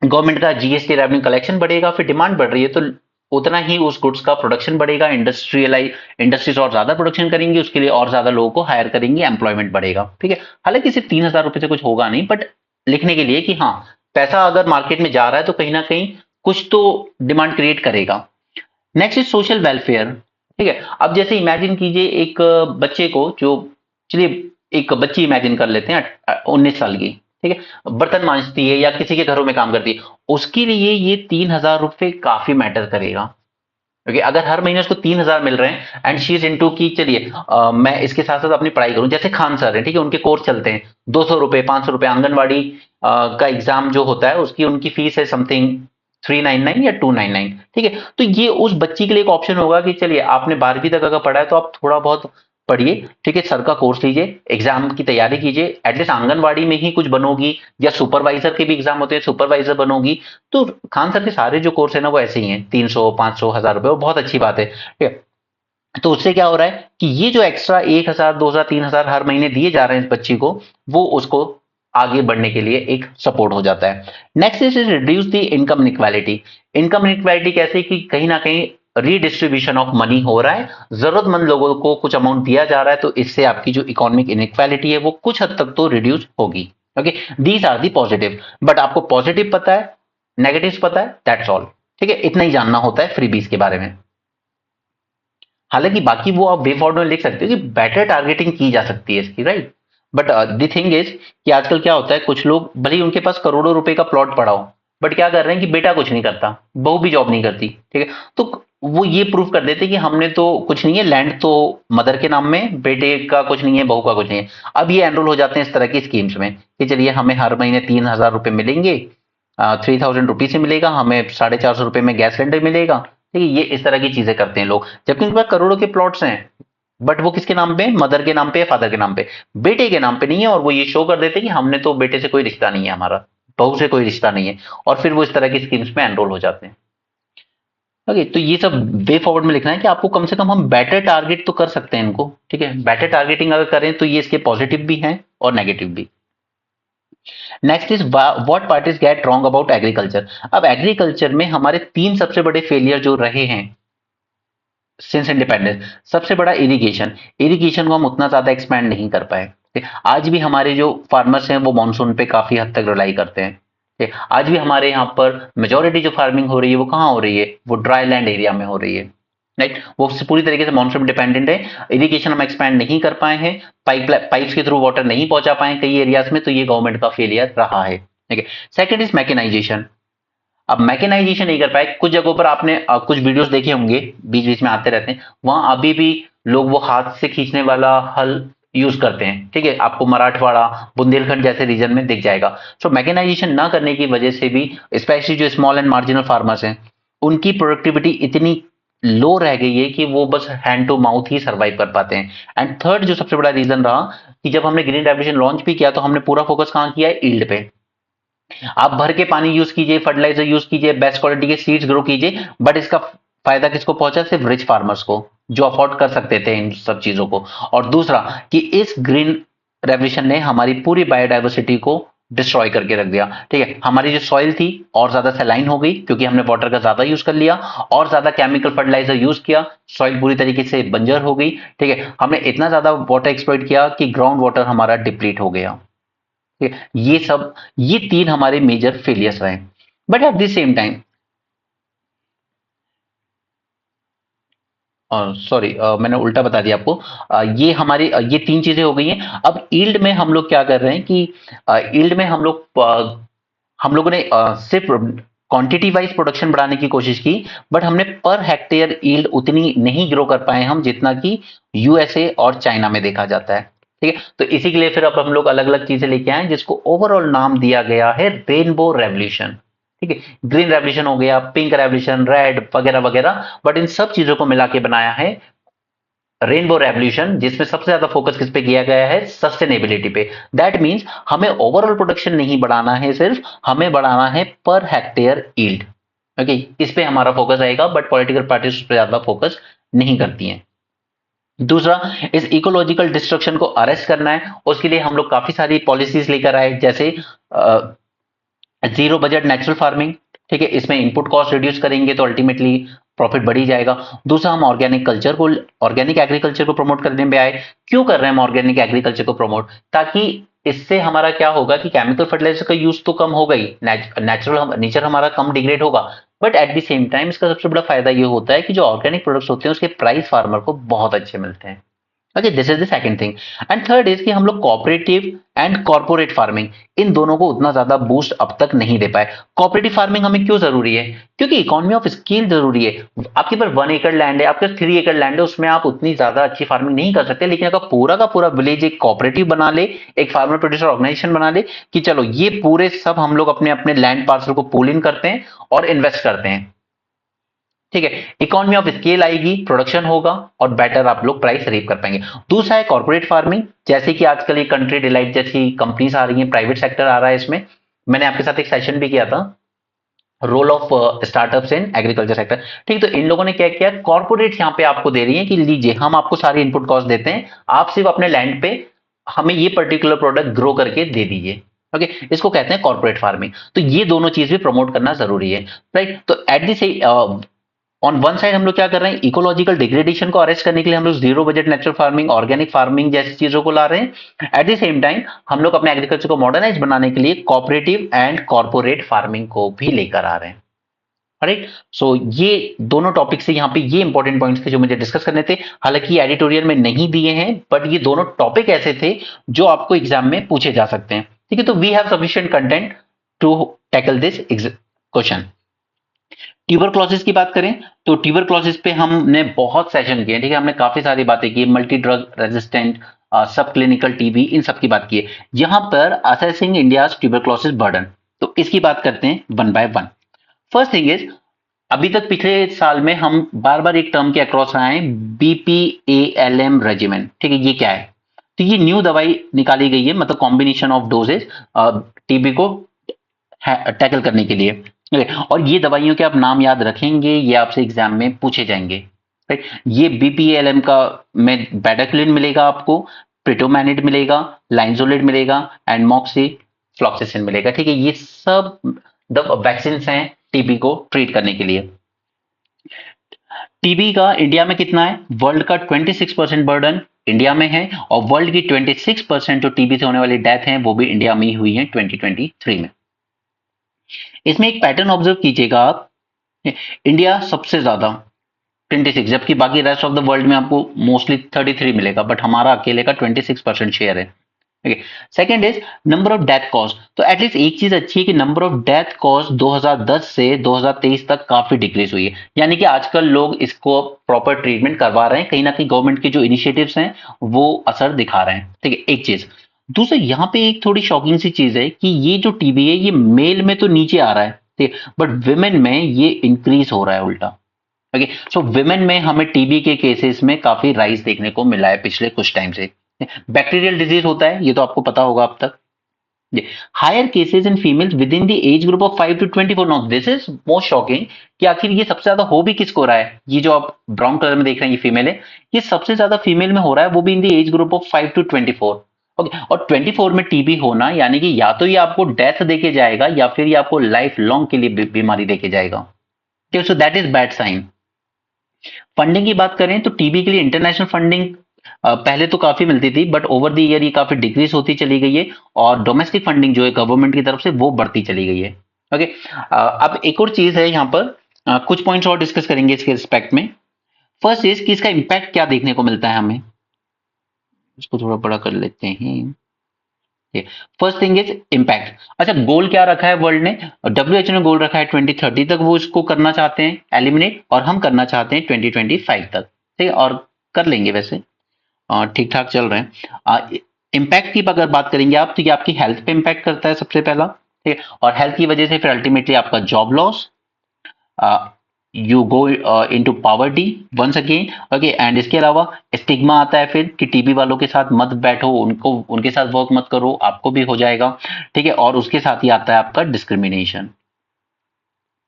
गवर्नमेंट का जीएसटी रेवेन्यू कलेक्शन बढ़ेगा, फिर डिमांड बढ़ रही है तो उतना ही उस गुड्स का प्रोडक्शन बढ़ेगा, इंडस्ट्रीज और ज्यादा प्रोडक्शन करेंगी, उसके लिए और ज्यादा लोगों को हायर करेंगे, एम्प्लॉयमेंट बढ़ेगा, ठीक है। हालांकि सिर्फ 3,000 रुपए से कुछ होगा नहीं, बट लिखने के लिए कि हाँ, पैसा अगर मार्केट में जा रहा है तो कहीं ना कहीं कुछ तो डिमांड क्रिएट करेगा। नेक्स्ट इज सोशल वेलफेयर, ठीक है। अब जैसे इमेजिन कीजिए एक बच्चे को, जो, चलिए एक बच्ची इमेजिन कर लेते हैं 19 साल की, ठीक है, बर्तन मांजती है या किसी के घरों में काम करती है, उसके लिए ये 3,000 रुपए काफी मैटर करेगा। ओके, अगर हर महीने उसको 3,000 मिल रहे हैं एंड शी इज इनटू की चलिए मैं इसके साथ साथ अपनी पढ़ाई करूं, जैसे खान सर है, ठीक है, उनके कोर्स चलते हैं, 200 रुपए, 500 रुपए, आंगनबाड़ी का एग्जाम जो होता है उसकी उनकी फीस है समथिंग 399 या 299, ठीक है। तो ये उस बच्ची के लिए एक ऑप्शन होगा कि चलिए आपने 12वीं तक अगर पढ़ा है तो आप थोड़ा बहुत पढ़िए, ठीक है, सर का कोर्स लीजिए, एग्जाम की तैयारी कीजिए, एटलीस्ट आंगनबाड़ी में ही कुछ बनोगी, या सुपरवाइजर के भी एग्जाम होते हैं, सुपरवाइजर बनोगी। तो खान सर के सारे जो कोर्स है ना वो ऐसे ही हैं, 300, 500, 1,000 रुपए, वो बहुत अच्छी बात है, ठीक है। तो उससे क्या हो रहा है कि ये जो एक्स्ट्रा 1,000 2,000 3,000 हर महीने दिए जा रहे हैं इस बच्ची को, वो उसको आगे बढ़ने के लिए एक सपोर्ट हो जाता है। Next is reduce the income inequality. Income inequality कैसे कि कहीं ना कहीं रीडिस्ट्रीब्यूशन ऑफ मनी हो रहा है, जरूरतमंद लोगों को कुछ अमाउंट दिया जा रहा है, तो इससे आपकी जो इकोनॉमिक इनक्वालिटी है वो कुछ हद तक तो रिड्यूस होगी। Okay, these are the positive. But आपको पॉजिटिव पता है, नेगेटिव पता है, दैट्स ऑल। ठीक है, इतना ही जानना होता है फ्रीबीज के बारे में। हालांकि बाकी वो आप वे फॉरवर्ड में लिख सकते हो कि बेटर टारगेटिंग की जा सकती है इसकी, right. But the thing is कि आजकल क्या होता है, कुछ लोग भले ही उनके पास करोड़ों रुपए का प्लॉट पड़ा हो, बट क्या कर रहे हैं कि बेटा कुछ नहीं करता, बहू भी जॉब नहीं करती, ठीक है, तो वो ये प्रूव कर देते कि हमने तो कुछ नहीं है, लैंड तो मदर के नाम में, बेटे का कुछ नहीं है, बहू का कुछ नहीं है। अब ये एनरोल हो जाते हैं इस तरह की स्कीम्स में कि चलिए हमें हर महीने 3,000 रुपए मिलेंगे, 3,000 रुपीज से मिलेगा हमें, 450 रुपए में गैस सिलेंडर मिलेगा। ठीक है, ये इस तरह की चीजें करते हैं लोग, जबकि उनके पास करोड़ों के प्लॉट्स हैं, बट वो किसके नाम पे, मदर के नाम पे या फादर के नाम पे, बेटे के नाम पे नहीं है। और वो ये शो कर देते हैं कि हमने तो बेटे से कोई रिश्ता नहीं है, हमारा बहू से कोई रिश्ता नहीं है, और फिर वो इस तरह की स्कीम्स में एनरोल हो जाते हैं। ओके, तो ये सब वे फॉरवर्ड में लिखना है कि आपको कम से कम हम बेटर टारगेट तो कर सकते हैं इनको। ठीक है, बेटर टारगेटिंग अगर करें तो ये इसके पॉजिटिव भी हैं और नेगेटिव भी। Next is what parties get wrong about agriculture. अब एग्रीकल्चर में हमारे तीन सबसे बड़े फेलियर जो रहे हैं सिंस इंडिपेंडेंस। सबसे बड़ा इरिगेशन। इरिगेशन को हम उतना ज्यादा एक्सपैंड नहीं कर पाए। आज भी हमारे जो फार्मर्स हैं वो मानसून पे काफी हद तक रिलाई करते हैं। आज भी हमारे यहाँ पर मेजोरिटी जो फार्मिंग हो रही है वो कहाँ हो रही है, वो ड्राई लैंड एरिया में हो रही है, राइट। वो पूरी तरीके से मानसून डिपेंडेंट है। इरिगेशन हम एक्सपैंड नहीं कर पाए हैं, पाइप्स के थ्रू वाटर नहीं पहुंचा पाए कई एरियाज में, तो ये गवर्नमेंट का फेलियर रहा है। ठीक है, सेकंड इज मैकेनाइजेशन। अब मैकेनाइजेशन नहीं कर पाए, कुछ जगहों पर आपने कुछ वीडियोस देखे होंगे, बीच बीच में आते रहते हैं, वहां अभी भी लोग वो हाथ से खींचने वाला हल यूज करते हैं। ठीक है, आपको मराठवाड़ा, बुंदेलखंड जैसे रीजन में दिख जाएगा। सो मैकेनाइजेशन ना करने की वजह से भी स्पेशली जो स्मॉल एंड मार्जिनल फार्मर्स हैं, उनकी प्रोडक्टिविटी इतनी लो रह गई है कि वो बस हैंड टू माउथ ही सर्वाइव कर पाते हैं। एंड थर्ड जो सबसे बड़ा रीजन रहा कि जब हमने ग्रीन रेवोल्यूशन लॉन्च भी किया तो हमने पूरा फोकस कहाँ किया है, ईल्ड पे। आप भर के पानी यूज कीजिए, फर्टिलाइजर यूज कीजिए, बेस्ट क्वालिटी के सीड्स ग्रो कीजिए, बट इसका फायदा किसको पहुंचा, सिर्फ रिच फार्मर्स को, जो अफोर्ड कर सकते थे इन सब चीजों को। और दूसरा कि इस ग्रीन रेवोल्यूशन ने हमारी पूरी बायोडाइवर्सिटी को डिस्ट्रॉय करके रख दिया। ठीक है, हमारी जो सॉइल थी और ज्यादा सैलाइन हो गई क्योंकि हमने वाटर का ज्यादा यूज कर लिया, और ज्यादा केमिकल फर्टिलाइजर यूज किया, सॉइल पूरी तरीके से बंजर हो गई। ठीक है, हमने इतना ज्यादा वाटर एक्सप्लॉइट किया कि ग्राउंड वाटर हमारा डिप्लीट हो गया। ठीक है, ये सब, ये तीन हमारे मेजर फेलियर्स रहे। But at the same time, sorry मैंने उल्टा बता दिया आपको। ये हमारी ये तीन चीजें हो गई हैं। अब ईल्ड में हम लोग क्या कर रहे हैं कि ईल्ड में हम लोगों ने सिर्फ क्वांटिटी वाइज प्रोडक्शन बढ़ाने की कोशिश की, बट हमने पर हेक्टेयर ईल्ड उतनी नहीं ग्रो कर पाए हम जितना कि यूएसए और चाइना में देखा जाता है। ठीक है, तो इसी के लिए फिर अब हम लोग अलग अलग चीजें लेके आए जिसको ओवरऑल नाम दिया गया है रेनबो रेवल्यूशन। ठीक है, ग्रीन रेवल्यूशन हो गया, पिंक रेवल्यूशन, रेड वगैरह वगैरह, बट इन सब चीजों को मिला के बनाया है रेनबो रेवल्यूशन, जिसमें सबसे ज्यादा फोकस किस पे किया गया है, सस्टेनेबिलिटी पे। दैट मींस हमें ओवरऑल प्रोडक्शन नहीं बढ़ाना है, सिर्फ हमें बढ़ाना है पर हेक्टेयर ईल्ड। ओके, इस पे हमारा फोकस आएगा, बट पॉलिटिकल पार्टीज उस पर ज्यादा फोकस नहीं करती हैं। दूसरा, इस इकोलॉजिकल डिस्ट्रक्शन को अरेस्ट करना है, उसके लिए हम लोग काफी सारी पॉलिसीज लेकर आए, जैसे जीरो बजट नेचुरल फार्मिंग। ठीक है, इसमें इनपुट कॉस्ट रिड्यूस करेंगे तो अल्टीमेटली प्रॉफिट बढ़ ही जाएगा। दूसरा, हम ऑर्गेनिक एग्रीकल्चर को प्रमोट करने में आए। क्यों कर रहे हैं हम ऑर्गेनिक एग्रीकल्चर को प्रमोट, ताकि इससे हमारा क्या होगा कि केमिकल फर्टिलाइजर का यूज तो कम हो गई, नेचुरल नेचर हमारा कम डिग्रेड होगा, but at the same time इसका सबसे बड़ा फायदा ये होता है कि जो ऑर्गेनिक प्रोडक्ट्स होते हैं उसके प्राइस फार्मर को बहुत अच्छे मिलते हैं। Okay, this is the second thing. And third is कि हम लोग कोऑपरेटिव एंड कॉर्पोरेट फार्मिंग, इन दोनों को उतना ज्यादा बूस्ट अब तक नहीं दे पाए। कोऑपरेटिव फार्मिंग हमें क्यों जरूरी है, क्योंकि इकोनॉमी ऑफ स्केल जरूरी है। आपके पास 1 एकड़ लैंड है, आपके पास 3 एकड़ लैंड है, उसमें आप उतनी ज्यादा अच्छी फार्मिंग नहीं कर सकते, लेकिन अगर पूरा का पूरा विलेज एक कोऑपरेटिव बना ले, एक फार्मर प्रोड्यूसर ऑर्गेनाइजेशन बना ले कि चलो ये पूरे सब हम लोग अपने अपने लैंड पार्सल को पूल इन करते हैं और इन्वेस्ट करते हैं। ठीक है, इकोनॉमी ऑफ स्केल आएगी, प्रोडक्शन होगा और बेटर आप लोग प्राइस रीव कर पाएंगे। दूसरा है कॉर्पोरेट फार्मिंग, जैसे कि आजकल ये कंट्री डिलाइट जैसी कंपनीज आ रही हैं, प्राइवेट सेक्टर आ रहा है इसमें। मैंने आपके साथ एक सेशन भी किया था, role of startups in agriculture sector. ठीक, तो इन लोगों ने क्या किया, कॉर्पोरेट यहाँ पे आपको दे रही है कि लीजिए हम आपको सारी इनपुट कॉस्ट देते हैं, आप सिर्फ अपने लैंड पे हमें ये पर्टिकुलर प्रोडक्ट ग्रो करके दे दीजिए। ओके, इसको कहते हैं कॉर्पोरेट फार्मिंग। तो ये दोनों चीज भी प्रमोट करना जरूरी है, राइट। तो at this on one side हम लोग क्या कर रहे हैं, इकोलॉजिकल डिग्रेडेशन को अरेस्ट करने के लिए हम लोग zero budget natural farming, organic farming जैसी चीजों को ला रहे हैं। एट द सेम टाइम हम लोग अपने एग्रीकल्चर को मॉडर्नाइज बनाने के लिए कोऑपरेटिव एंड कॉर्पोरेट फार्मिंग को भी लेकर आ रहे हैं, राइट। सो ये दोनों टॉपिक से यहाँ पे ये इंपॉर्टेंट पॉइंट्स थे जो मुझे डिस्कस करने थे। हालांकि एडिटोरियल में नहीं दिए हैं, बट ये दोनों टॉपिक ऐसे थे जो आपको एग्जाम में पूछे जा सकते हैं। ठीक है, तो we have sufficient content to tackle this question. Tuberculosis की बात करें तो ट्यूबरक्लोसिस पे हमने बहुत सेशन किए, ठीक है, हमने काफी सारी बातें की, मल्टी ड्रग रेजिस्टेंट, सब क्लिनिकल टीबी, इन सब की बात की है। यहां पर असेसिंग इंडिया ट्यूबरक्लोसिस बर्डन, तो इसकी बात करते हैं one by one. First thing is, अभी तक पिछले साल में हम बार बार एक टर्म के अक्रॉस आए हैं, बीपीएएलएम रेजिमेन। ठीक है, ये क्या है, तो ये न्यू दवाई निकाली गई है, मतलब कॉम्बिनेशन ऑफ डोजेज टीबी को टैकल करने के लिए। और ये दवाइयों के आप नाम याद रखेंगे, ये आपसे एग्जाम में पूछे जाएंगे, राइट। ये बीपीएलएम का में बेडाक्विलिन मिलेगा आपको, प्रिटोमैनिड मिलेगा, लाइंजोलिड मिलेगा एंड मॉक्सी फ्लॉक्सिसिन मिलेगा। ठीक है, ये सब वैक्सीन हैं टीबी को ट्रीट करने के लिए। टीबी का इंडिया में कितना है, वर्ल्ड का 26% बर्डन इंडिया में है, और वर्ल्ड की 26% जो टीबी से होने वाली डेथ है वो भी इंडिया में ही हुई है 2023 में। इसमें एक पैटर्न ऑब्जर्व कीजिएगा आप, इंडिया सबसे ज्यादा 26, जबकि बाकी रेस्ट ऑफ द वर्ल्ड में आपको मोस्टली 33 मिलेगा, बट हमारा अकेले का 26% शेयर है। Second is number of death cause. तो एटलीस्ट एक चीज अच्छी है कि नंबर ऑफ डेथ कॉज 2010 से 2023 तक काफी डिक्रीज हुई है, यानी कि आजकल लोग इसको प्रॉपर ट्रीटमेंट करवा रहे हैं, कहीं ना कहीं गवर्नमेंट के जो इनिशिएटिव्स हैं वो असर दिखा रहे हैं। ठीक है, एक चीज। दूसरा, यहाँ पे एक थोड़ी शॉकिंग सी चीज है कि ये जो टीबी है ये मेल में तो नीचे आ रहा है, ठीक है, बट विमेन में ये इंक्रीज हो रहा है उल्टा। ओके, सो विमेन में हमें टीबी के केसेस में काफी राइज देखने को मिला है पिछले कुछ टाइम से। बैक्टीरियल डिजीज होता है, ये तो आपको पता होगा अब तक। Higher cases in females within the age group of 5 to 24। Now this is most shocking कि आखिर ये सबसे ज्यादा हो भी किसको रहा है, ये जो आप ब्राउन कलर में देख रहे हैं ये फीमेल है, ये सबसे ज्यादा फीमेल में हो रहा है, वो भी इन the age group of 5 to 24। Okay, और 24 में टीबी होना यानी कि या तो ये आपको डेथ देके जाएगा या फिर ये आपको लाइफ लॉन्ग के लिए बीमारी देके जाएगा। So that is bad sign. Funding की बात करें तो टीबी के लिए इंटरनेशनल फंडिंग पहले तो काफी मिलती थी, बट ओवर द ईयर ये काफी डिक्रीज होती चली गई है, और डोमेस्टिक फंडिंग जो है गवर्नमेंट की तरफ से वो बढ़ती चली गई है। ओके, अब एक और चीज है यहाँ पर, कुछ पॉइंट्स और डिस्कस करेंगे इसके रिस्पेक्ट में। फर्स्ट इज कि इसका इम्पैक्ट क्या देखने को मिलता है हमें, इसको थोड़ा बड़ा कर लेते हैं। First thing is impact. अच्छा, गोल क्या रखा है वर्ल्ड ने, डब्ल्यूएचओ ने गोल रखा है 2030 तक वो इसको करना चाहते हैं एलिमिनेट, और हम करना चाहते हैं 2025 तक। ठीक है, और कर लेंगे वैसे, ठीक ठाक चल रहे हैं। इम्पैक्ट की अगर बात करेंगे आप, तो ये आपकी हेल्थ पे इम्पैक्ट करता है सबसे पहला, ठीक है, और हेल्थ की वजह से फिर अल्टीमेटली आपका job loss, you go into poverty once again. Okay, and इसके अलावा स्टिग्मा आता है फिर कि टीबी वालों के साथ मत बैठो, उनको उनके साथ वर्क मत करो, आपको भी हो जाएगा। ठीक है, और उसके साथ ही आता है आपका डिस्क्रिमिनेशन।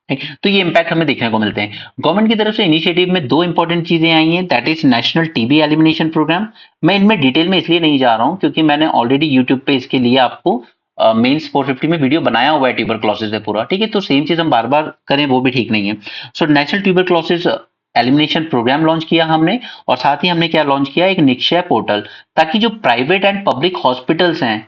तो ये इंपैक्ट हमें देखने को मिलते हैं। गवर्नमेंट की तरफ से इनिशिएटिव में दो इंपॉर्टेंट चीजें आई हैं, that is national TB elimination programme. मैं इनमें डिटेल में इसलिए नहीं जा रहा हूं क्योंकि मैंने ऑलरेडी यूट्यूब पे इसके लिए आपको मेंस 450 में वीडियो बनाया हुआ है ट्यूबरक्लोसिस से पूरा। ठीक है, तो सेम चीज हम बार बार करें वो भी ठीक नहीं है। So national tuberculosis elimination programme launch किया हमने, और साथ ही हमने क्या लॉन्च किया, एक निक्षय पोर्टल, ताकि जो प्राइवेट एंड पब्लिक हॉस्पिटल्स हैं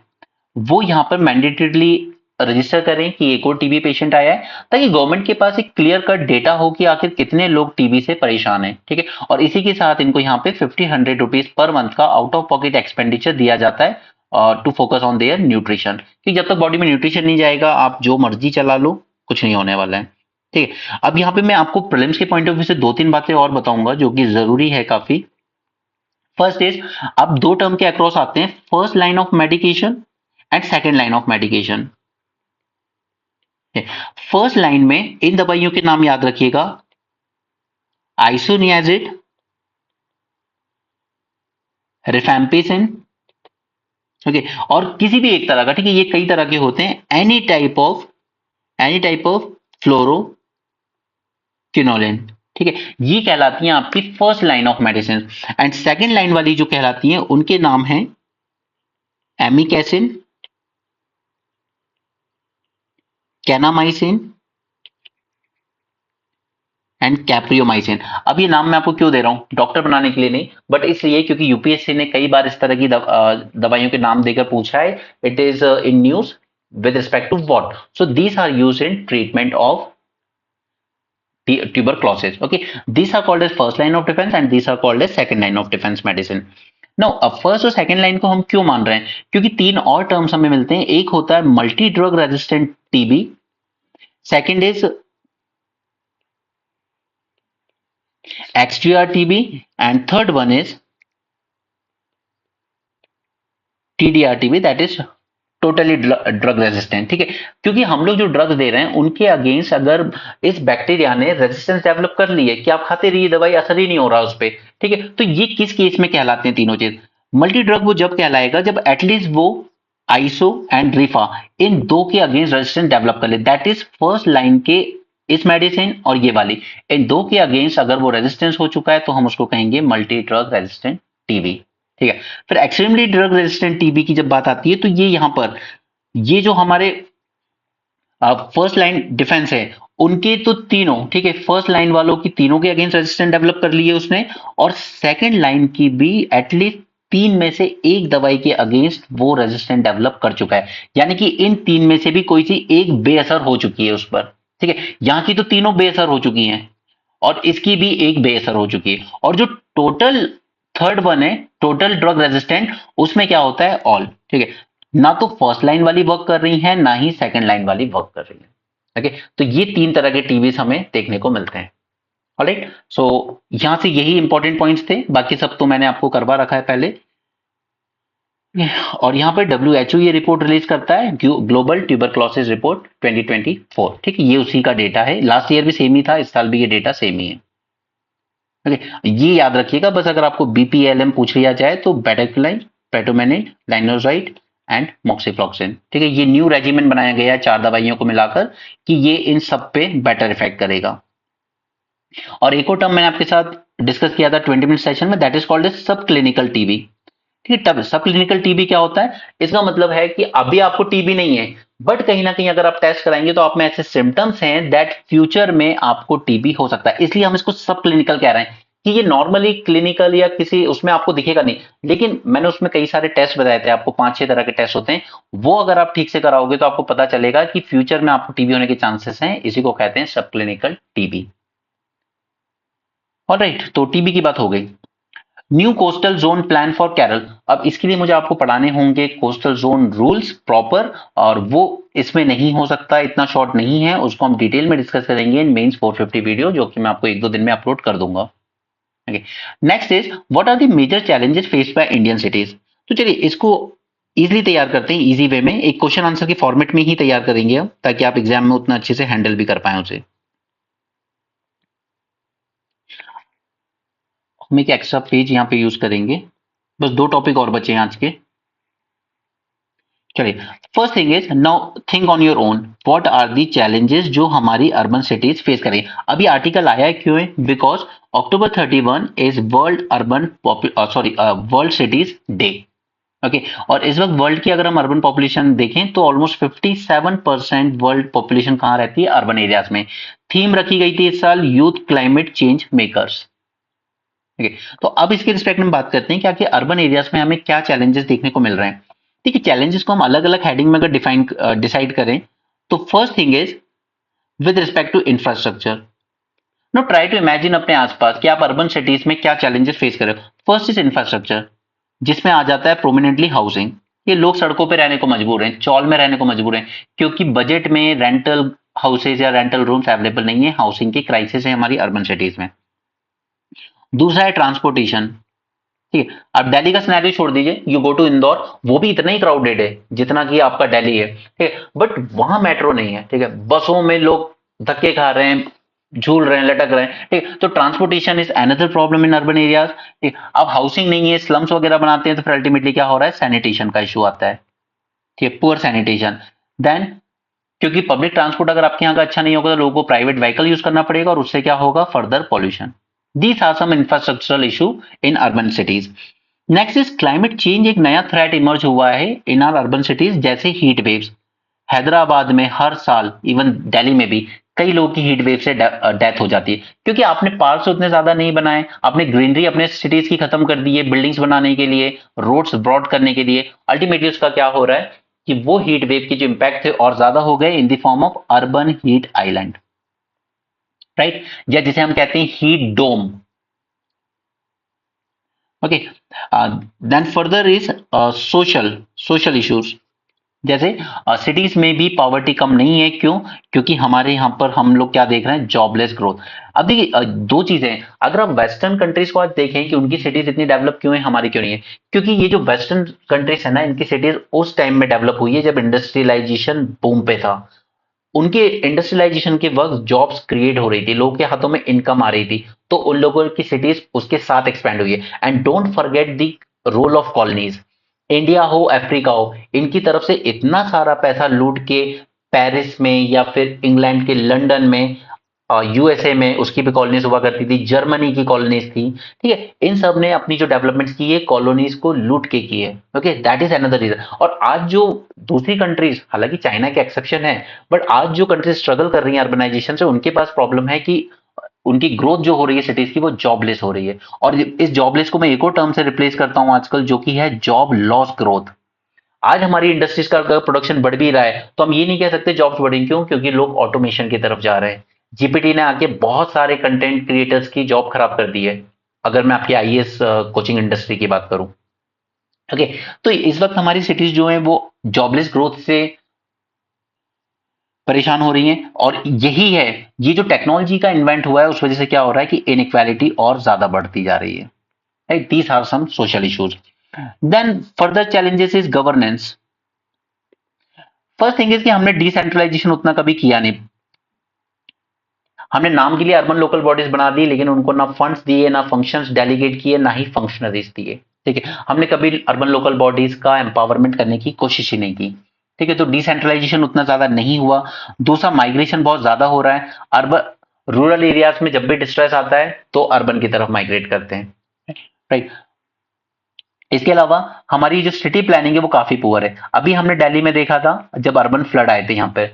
वो यहाँ पर मैंडेटरीली रजिस्टर करें कि एक और टीबी पेशेंट आया है, ताकि गवर्नमेंट के पास एक क्लियर कट डेटा हो कि आखिर कितने लोग टीबी से परेशान हैं। ठीक है, और इसी के साथ इनको यहाँ पे 50-100 रुपीज पर मंथ का आउट ऑफ पॉकेट एक्सपेंडिचर दिया जाता है to focus on their nutrition, कि जब तक बॉडी में न्यूट्रिशन नहीं जाएगा आप जो मर्जी चला लो, कुछ नहीं होने वाला है। ठीक है, अब यहाँ पे मैं आपको प्रीलिम्स के पॉइंट ऑफ व्यू से 2-3 बातें और बताऊंगा जो कि जरूरी है काफी। फर्स्ट इज, अब दो टर्म के अक्रॉस आते हैं, first line of medication and second line of medication. First line में इन दवाइयों के नाम याद रखिएगा, आइसोनियाजिड, रिफैम्पिसिन, ओके, और किसी भी एक तरह का, ठीक है, ये कई तरह के होते हैं, एनी टाइप ऑफ फ्लोरोक्विनोलिन, ठीक है, ये कहलाती हैं आपकी first line of medicine. And second line वाली जो कहलाती हैं उनके नाम है एमिकैसिन, कैनामाइसिन एंड कैप्रियोमाइसिन। अब ये नाम मैं आपको क्यों दे रहा हूं, डॉक्टर बनाने के लिए नहीं, बट इसलिए क्योंकि यूपीएससी ने कई बार इस तरह की दवाइयों के नाम देकर पूछा है। It is in news with respect to what, so these are used in treatment of tuberculosis. Okay, these are called as first line of defense and these are called as second line of defense medicine. Now अब first और second line को हम क्यों मान रहे हैं, क्योंकि तीन और टर्म्स हमें मिलते हैं। एक होता है multi drug resistant TB, second is XDR TB and third one is TDR TB, that is totally drug resistant. ठीक है, क्योंकि हम लोग जो ड्रग दे रहे हैं उनके अगेंस्ट अगर इस बैक्टीरिया ने रेजिस्टेंस डेवलप कर ली है कि आप खाते रहिए दवाई असर ही नहीं हो रहा उस पर, ठीक है, तो ये किस केस में कहलाते हैं तीनों चीज। मल्टी ड्रग वो जब कहलाएगा जब एटलीस्ट वो आइसो एंड रिफा इन दो के अगेंस्ट रेजिस्टेंस डेवलप कर ले, दैट इज फर्स्ट लाइन के इस मेडिसिन और ये वाली, इन दो के अगेंस्ट अगर वो रेजिस्टेंस हो चुका है तो हम उसको कहेंगे मल्टी ड्रग रेजिस्टेंट टीबी। ठीक है, फिर एक्सट्रीमली ड्रग रेजिस्टेंट टीबी की जब बात आती है तो ये यहां पर ये जो हमारे फर्स्ट लाइन डिफेंस है उनके तो तीनों, ठीक है, फर्स्ट लाइन वालों की तीनों के अगेंस्ट रेजिस्टेंस डेवलप कर लिए उसने, और सेकंड लाइन की भी एटलीस्ट तीन में से एक दवाई के अगेंस्ट वो रेजिस्टेंस डेवलप कर चुका है, यानी कि इन तीन में से भी कोई सी एक बेअसर हो चुकी है उस पर। ठीक है, यहां की तो तीनों बेअसर हो चुकी हैं और इसकी भी एक बेअसर हो चुकी है, और जो टोटल थर्ड वन है टोटल ड्रग रेजिस्टेंट, उसमें क्या होता है ऑल। ठीक है, ना तो फर्स्ट लाइन वाली वर्क कर रही है ना ही सेकंड लाइन वाली वर्क कर रही है। ओके, तो ये तीन तरह के टीबीज हमें देखने को मिलते हैं। ऑलराइट, सो यहां से यही इंपॉर्टेंट पॉइंट्स थे, बाकी सब तो मैंने आपको करवा रखा है पहले। और यहाँ पर WHO ये रिपोर्ट रिलीज करता है, ग्लोबल ट्यूबरक्लोसिस रिपोर्ट 2024। ठीक है, ये उसी का डेटा है, लास्ट ईयर भी सेम ही था, इस साल भी ये डेटा सेम ही है। ओके, ये याद रखिएगा बस, अगर आपको BPLM पूछ लिया जाए तो बेटाक्विलाइन, पेटोमेनिड, लाइनोजाइड एंड मॉक्सीफ्लॉक्सिन। ठीक है, ये न्यू रेजिमेंट बनाया गया है चार दवाइयों को मिलाकर कि ये इन सब पे बेटर इफेक्ट करेगा। और एक और टर्म मैंने आपके साथ डिस्कस किया था 20 मिनट सेशन में, दैट इज कॉल्ड एज सब क्लिनिकल टीबी। ठीक है, तब सब क्लिनिकल टीबी क्या होता है, इसका मतलब है कि अभी आपको टीबी नहीं है, बट कहीं ना कहीं अगर आप टेस्ट कराएंगे तो आप में ऐसे सिम्टम्स हैं दैट फ्यूचर में आपको टीबी हो सकता है, इसलिए हम इसको सब क्लिनिकल कह रहे हैं कि ये नॉर्मली क्लिनिकल या किसी उसमें आपको दिखेगा नहीं, लेकिन मैंने उसमें कई सारे टेस्ट बताए थे आपको, 5-6 तरह के टेस्ट होते हैं, वो अगर आप ठीक से कराओगे तो आपको पता चलेगा कि फ्यूचर में आपको टीबी होने के चांसेस हैं, इसी को कहते हैं सब क्लिनिकल टीबी। ऑलराइट, तो टीबी की बात हो गई। New coastal zone plan for Kerala, अब इसके लिए मुझे आपको पढ़ाने होंगे कोस्टल जोन रूल्स प्रॉपर, और वो इसमें नहीं हो सकता, इतना शॉर्ट नहीं है, उसको हम डिटेल में डिस्कस करेंगे इन मेंस 450 वीडियो, जो कि मैं आपको 1-2 दिन में अपलोड कर दूंगा। Next is what are the major challenges faced by Indian cities. तो चलिए इसको इजीली तैयार करते हैं, इजी वे में, एक क्वेश्चन आंसर के फॉर्मेट में ही तैयार करेंगे हम, ताकि आप एग्जाम में उतना अच्छे से हैंडल भी कर पाए उसे। हम एक एक्स्ट्रा पेज यहाँ पे यूज करेंगे, बस 2 टॉपिक और बचे हैं आज के। चलिए, first thing is now think on your own, what are the challenges जो हमारी अर्बन सिटीज फेस करें। अभी आर्टिकल आया है, क्यों है, because October 31 is world urban world cities day. Okay, और इस वक्त वर्ल्ड की अगर हम अर्बन पॉपुलेशन देखें तो ऑलमोस्ट 57% वर्ल्ड पॉपुलेशन कहाँ रहती है, अर्बन एरियाज में। थीम रखी गई थी इस साल यूथ क्लाइमेट चेंज मेकर्स। ठीक है, तो अब इसके रिस्पेक्ट में बात करते हैं कि आखिर अर्बन एरियाज में हमें क्या चैलेंजेस देखने को मिल रहे हैं। ठीक है, चैलेंजेस को हम अलग अलग हेडिंग में अगर डिसाइड करें तो first thing is with respect to infrastructure. No try to imagine अपने आसपास कि आप अर्बन सिटीज में क्या चैलेंजेस फेस कर रहे हो। फर्स्ट इज इंफ्रास्ट्रक्चर, जिसमें आ जाता है प्रोमिनेंटली हाउसिंग। ये लोग सड़कों पे रहने को मजबूर हैं, चौल में रहने को मजबूर हैं, क्योंकि बजट में रेंटल हाउसेज या रेंटल रूम्स अवेलेबल नहीं है, हाउसिंग की क्राइसिस है हमारी अर्बन सिटीज में। दूसरा है ट्रांसपोर्टेशन। ठीक है, आप दिल्ली का सिनेरियो छोड़ दीजिए, यू गो टू इंदौर, वो भी इतना ही क्राउडेड है जितना कि आपका दिल्ली है, ठीक है, बट वहां मेट्रो नहीं है। ठीक है, बसों में लोग धक्के खा रहे हैं, झूल रहे हैं, लटक रहे हैं। ठीक, तो transportation is another problem in urban areas. ठीक, अब हाउसिंग नहीं है, स्लम्स वगैरह बनाते हैं, तो फिर अल्टीमेटली क्या हो रहा है, सैनिटेशन का इशू आता है। ठीक है, पुअर सैनिटेशन। देन क्योंकि पब्लिक ट्रांसपोर्ट अगर आपके यहाँ का अच्छा नहीं होगा तो लोगों को प्राइवेट व्हीकल यूज करना पड़ेगा और उससे क्या होगा, further pollution. These are some infrastructural issue in urban cities. Next is climate change. एक नया थ्रेट इमर्ज हुआ है इन आर अर्बन सिटीज, जैसे हीट वेव्स। हैदराबाद में हर साल, इवन दिल्ली में भी कई लोगों की हीट वेव से डेथ हो जाती है, क्योंकि आपने पार्क्स उतने ज्यादा नहीं बनाए, आपने ग्रीनरी अपने सिटीज की खत्म कर दी है बिल्डिंग्स बनाने के लिए, रोड्स ब्रॉड करने के लिए। अल्टीमेटली उसका क्या हो रहा है कि वो हीट वेव के जो इंपैक्ट थे और ज्यादा हो गए in the form of urban heat island, right, या जिसे हम कहते हैं heat dome. Okay, then further is social issues. जैसे सिटीज में भी पॉवर्टी कम नहीं है, क्यों? क्योंकि हमारे यहाँ पर हम लोग क्या देख रहे हैं, जॉबलेस ग्रोथ। अब देखिए दो चीजें हैं, अगर आप वेस्टर्न कंट्रीज को आज देखें कि उनकी सिटीज इतनी डेवलप क्यों है, हमारी क्यों नहीं है, क्योंकि ये जो वेस्टर्न कंट्रीज है ना, इनकी सिटीज उस टाइम में डेवलप हुई है जब इंडस्ट्रियलाइजेशन बूम पे था। उनके इंडस्ट्रियलाइजेशन के वक्त जॉब्स क्रिएट हो रही थी, लोगों के हाथों में इनकम आ रही थी, तो उन लोगों की सिटीज उसके साथ एक्सपैंड हुई है। And don't forget the role of colonies. India हो, अफ्रीका हो, इनकी तरफ से इतना सारा पैसा लूट के पेरिस में या फिर इंग्लैंड के लंदन में, यूएसए में उसकी भी कॉलोनीज हुआ करती थी, जर्मनी की कॉलोनीज थी, ठीक है, इन सब ने अपनी जो डेवलपमेंट्स की है कॉलोनीज को लूट के की है। Okay, that is another reason. और आज जो दूसरी कंट्रीज, हालांकि चाइना के एक्सेप्शन है, बट आज जो कंट्रीज स्ट्रगल कर रही हैं अर्बनाइजेशन से, उनके पास प्रॉब्लम है कि उनकी ग्रोथ जो हो रही है सिटीज की, वो जॉबलेस हो रही है। और इस जॉबलेस को मैं एक और टर्म से रिप्लेस करता हूं आजकल, जो कि है जॉब लॉस ग्रोथ। आज हमारी इंडस्ट्रीज का प्रोडक्शन बढ़ भी रहा है, तो हम ये नहीं कह सकते जॉब्स बढ़ेंगे, क्यों? क्योंकि लोग ऑटोमेशन की तरफ जा रहे हैं। जीपीटी ने आके बहुत सारे कंटेंट क्रिएटर्स की जॉब खराब कर दी है, अगर मैं आपकी आईएएस कोचिंग इंडस्ट्री की बात करूं। ओके, तो इस वक्त हमारी सिटीज जो है वो जॉबलेस ग्रोथ से परेशान हो रही हैं, और यही है, ये जो टेक्नोलॉजी का इन्वेंट हुआ है उस वजह से क्या हो रहा है कि इनइक्वालिटी और ज्यादा बढ़ती जा रही है, right. These are some social issues. Then further challenges is governance. First thing is कि हमने डिसेंट्रलाइजेशन उतना कभी किया नहीं। हमने नाम के लिए अर्बन लोकल बॉडीज बना दी, लेकिन उनको ना फंड्स दिए, ना फंक्शंस डेलीगेट किए, ना ही फंक्शनरीज दिए, ठीक है। हमने कभी अर्बन लोकल बॉडीज का एम्पावरमेंट करने की कोशिश ही नहीं की, ठीक है। तो डिसेंट्रलाइजेशन उतना ज्यादा नहीं हुआ। दूसरा, माइग्रेशन बहुत ज्यादा हो रहा है। अर्बन रूरल एरियाज में जब भी डिस्ट्रेस आता है तो अर्बन की तरफ माइग्रेट करते हैं, राइट। इसके अलावा हमारी जो सिटी प्लानिंग है वो काफी पुअर है। अभी हमने दिल्ली में देखा था जब अर्बन फ्लड आए थे यहाँ पे,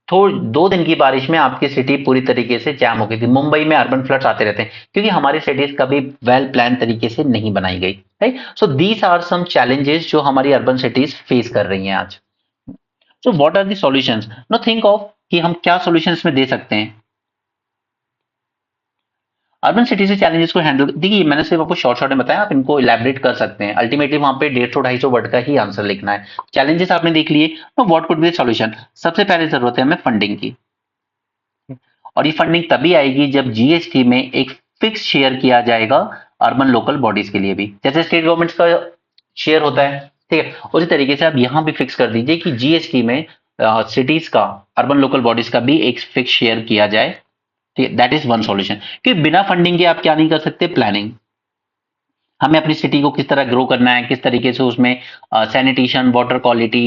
थोड़ी 2 दिन की बारिश में आपकी सिटी पूरी तरीके से जैम हो गई थी। मुंबई में अर्बन फ्लड्स आते रहते हैं क्योंकि हमारी सिटीज कभी वेल प्लान तरीके से नहीं बनाई गई, right. So these are some challenges जो हमारी अर्बन सिटीज फेस कर रही हैं आज। So what are the solutions? No, think of कि हम क्या सॉल्यूशंस में दे सकते हैं अर्बन सिटी से चैलेंजेस को हैंडल। देखिए, मैंने सिर्फ आपको शॉर्ट शॉर्ट में बताया, आप इनको इलेबोरेट कर सकते हैं। अल्टीमेटली वहां पे 150-250 वर्ड का ही आंसर लिखना है। चैलेंजेस आपने देख लिए, तो व्हाट कुड बी सॉल्यूशन? सबसे पहले जरूरत है हमें फंडिंग की, और ये फंडिंग तभी आएगी जब जीएसटी में एक फिक्स शेयर किया जाएगा अर्बन लोकल बॉडीज के लिए भी, जैसे स्टेट गवर्नमेंट्स का शेयर होता है, ठीक है। उसी तरीके से आप यहां भी फिक्स कर दीजिए कि जीएसटी में सिटीज का, अर्बन लोकल बॉडीज का भी एक फिक्स शेयर किया जाए, ठीक है। That is one solution. कि बिना फंडिंग के आप क्या नहीं कर सकते? प्लानिंग। हमें अपनी सिटी को किस तरह ग्रो करना है, किस तरीके से उसमें सैनिटेशन, वाटर क्वालिटी,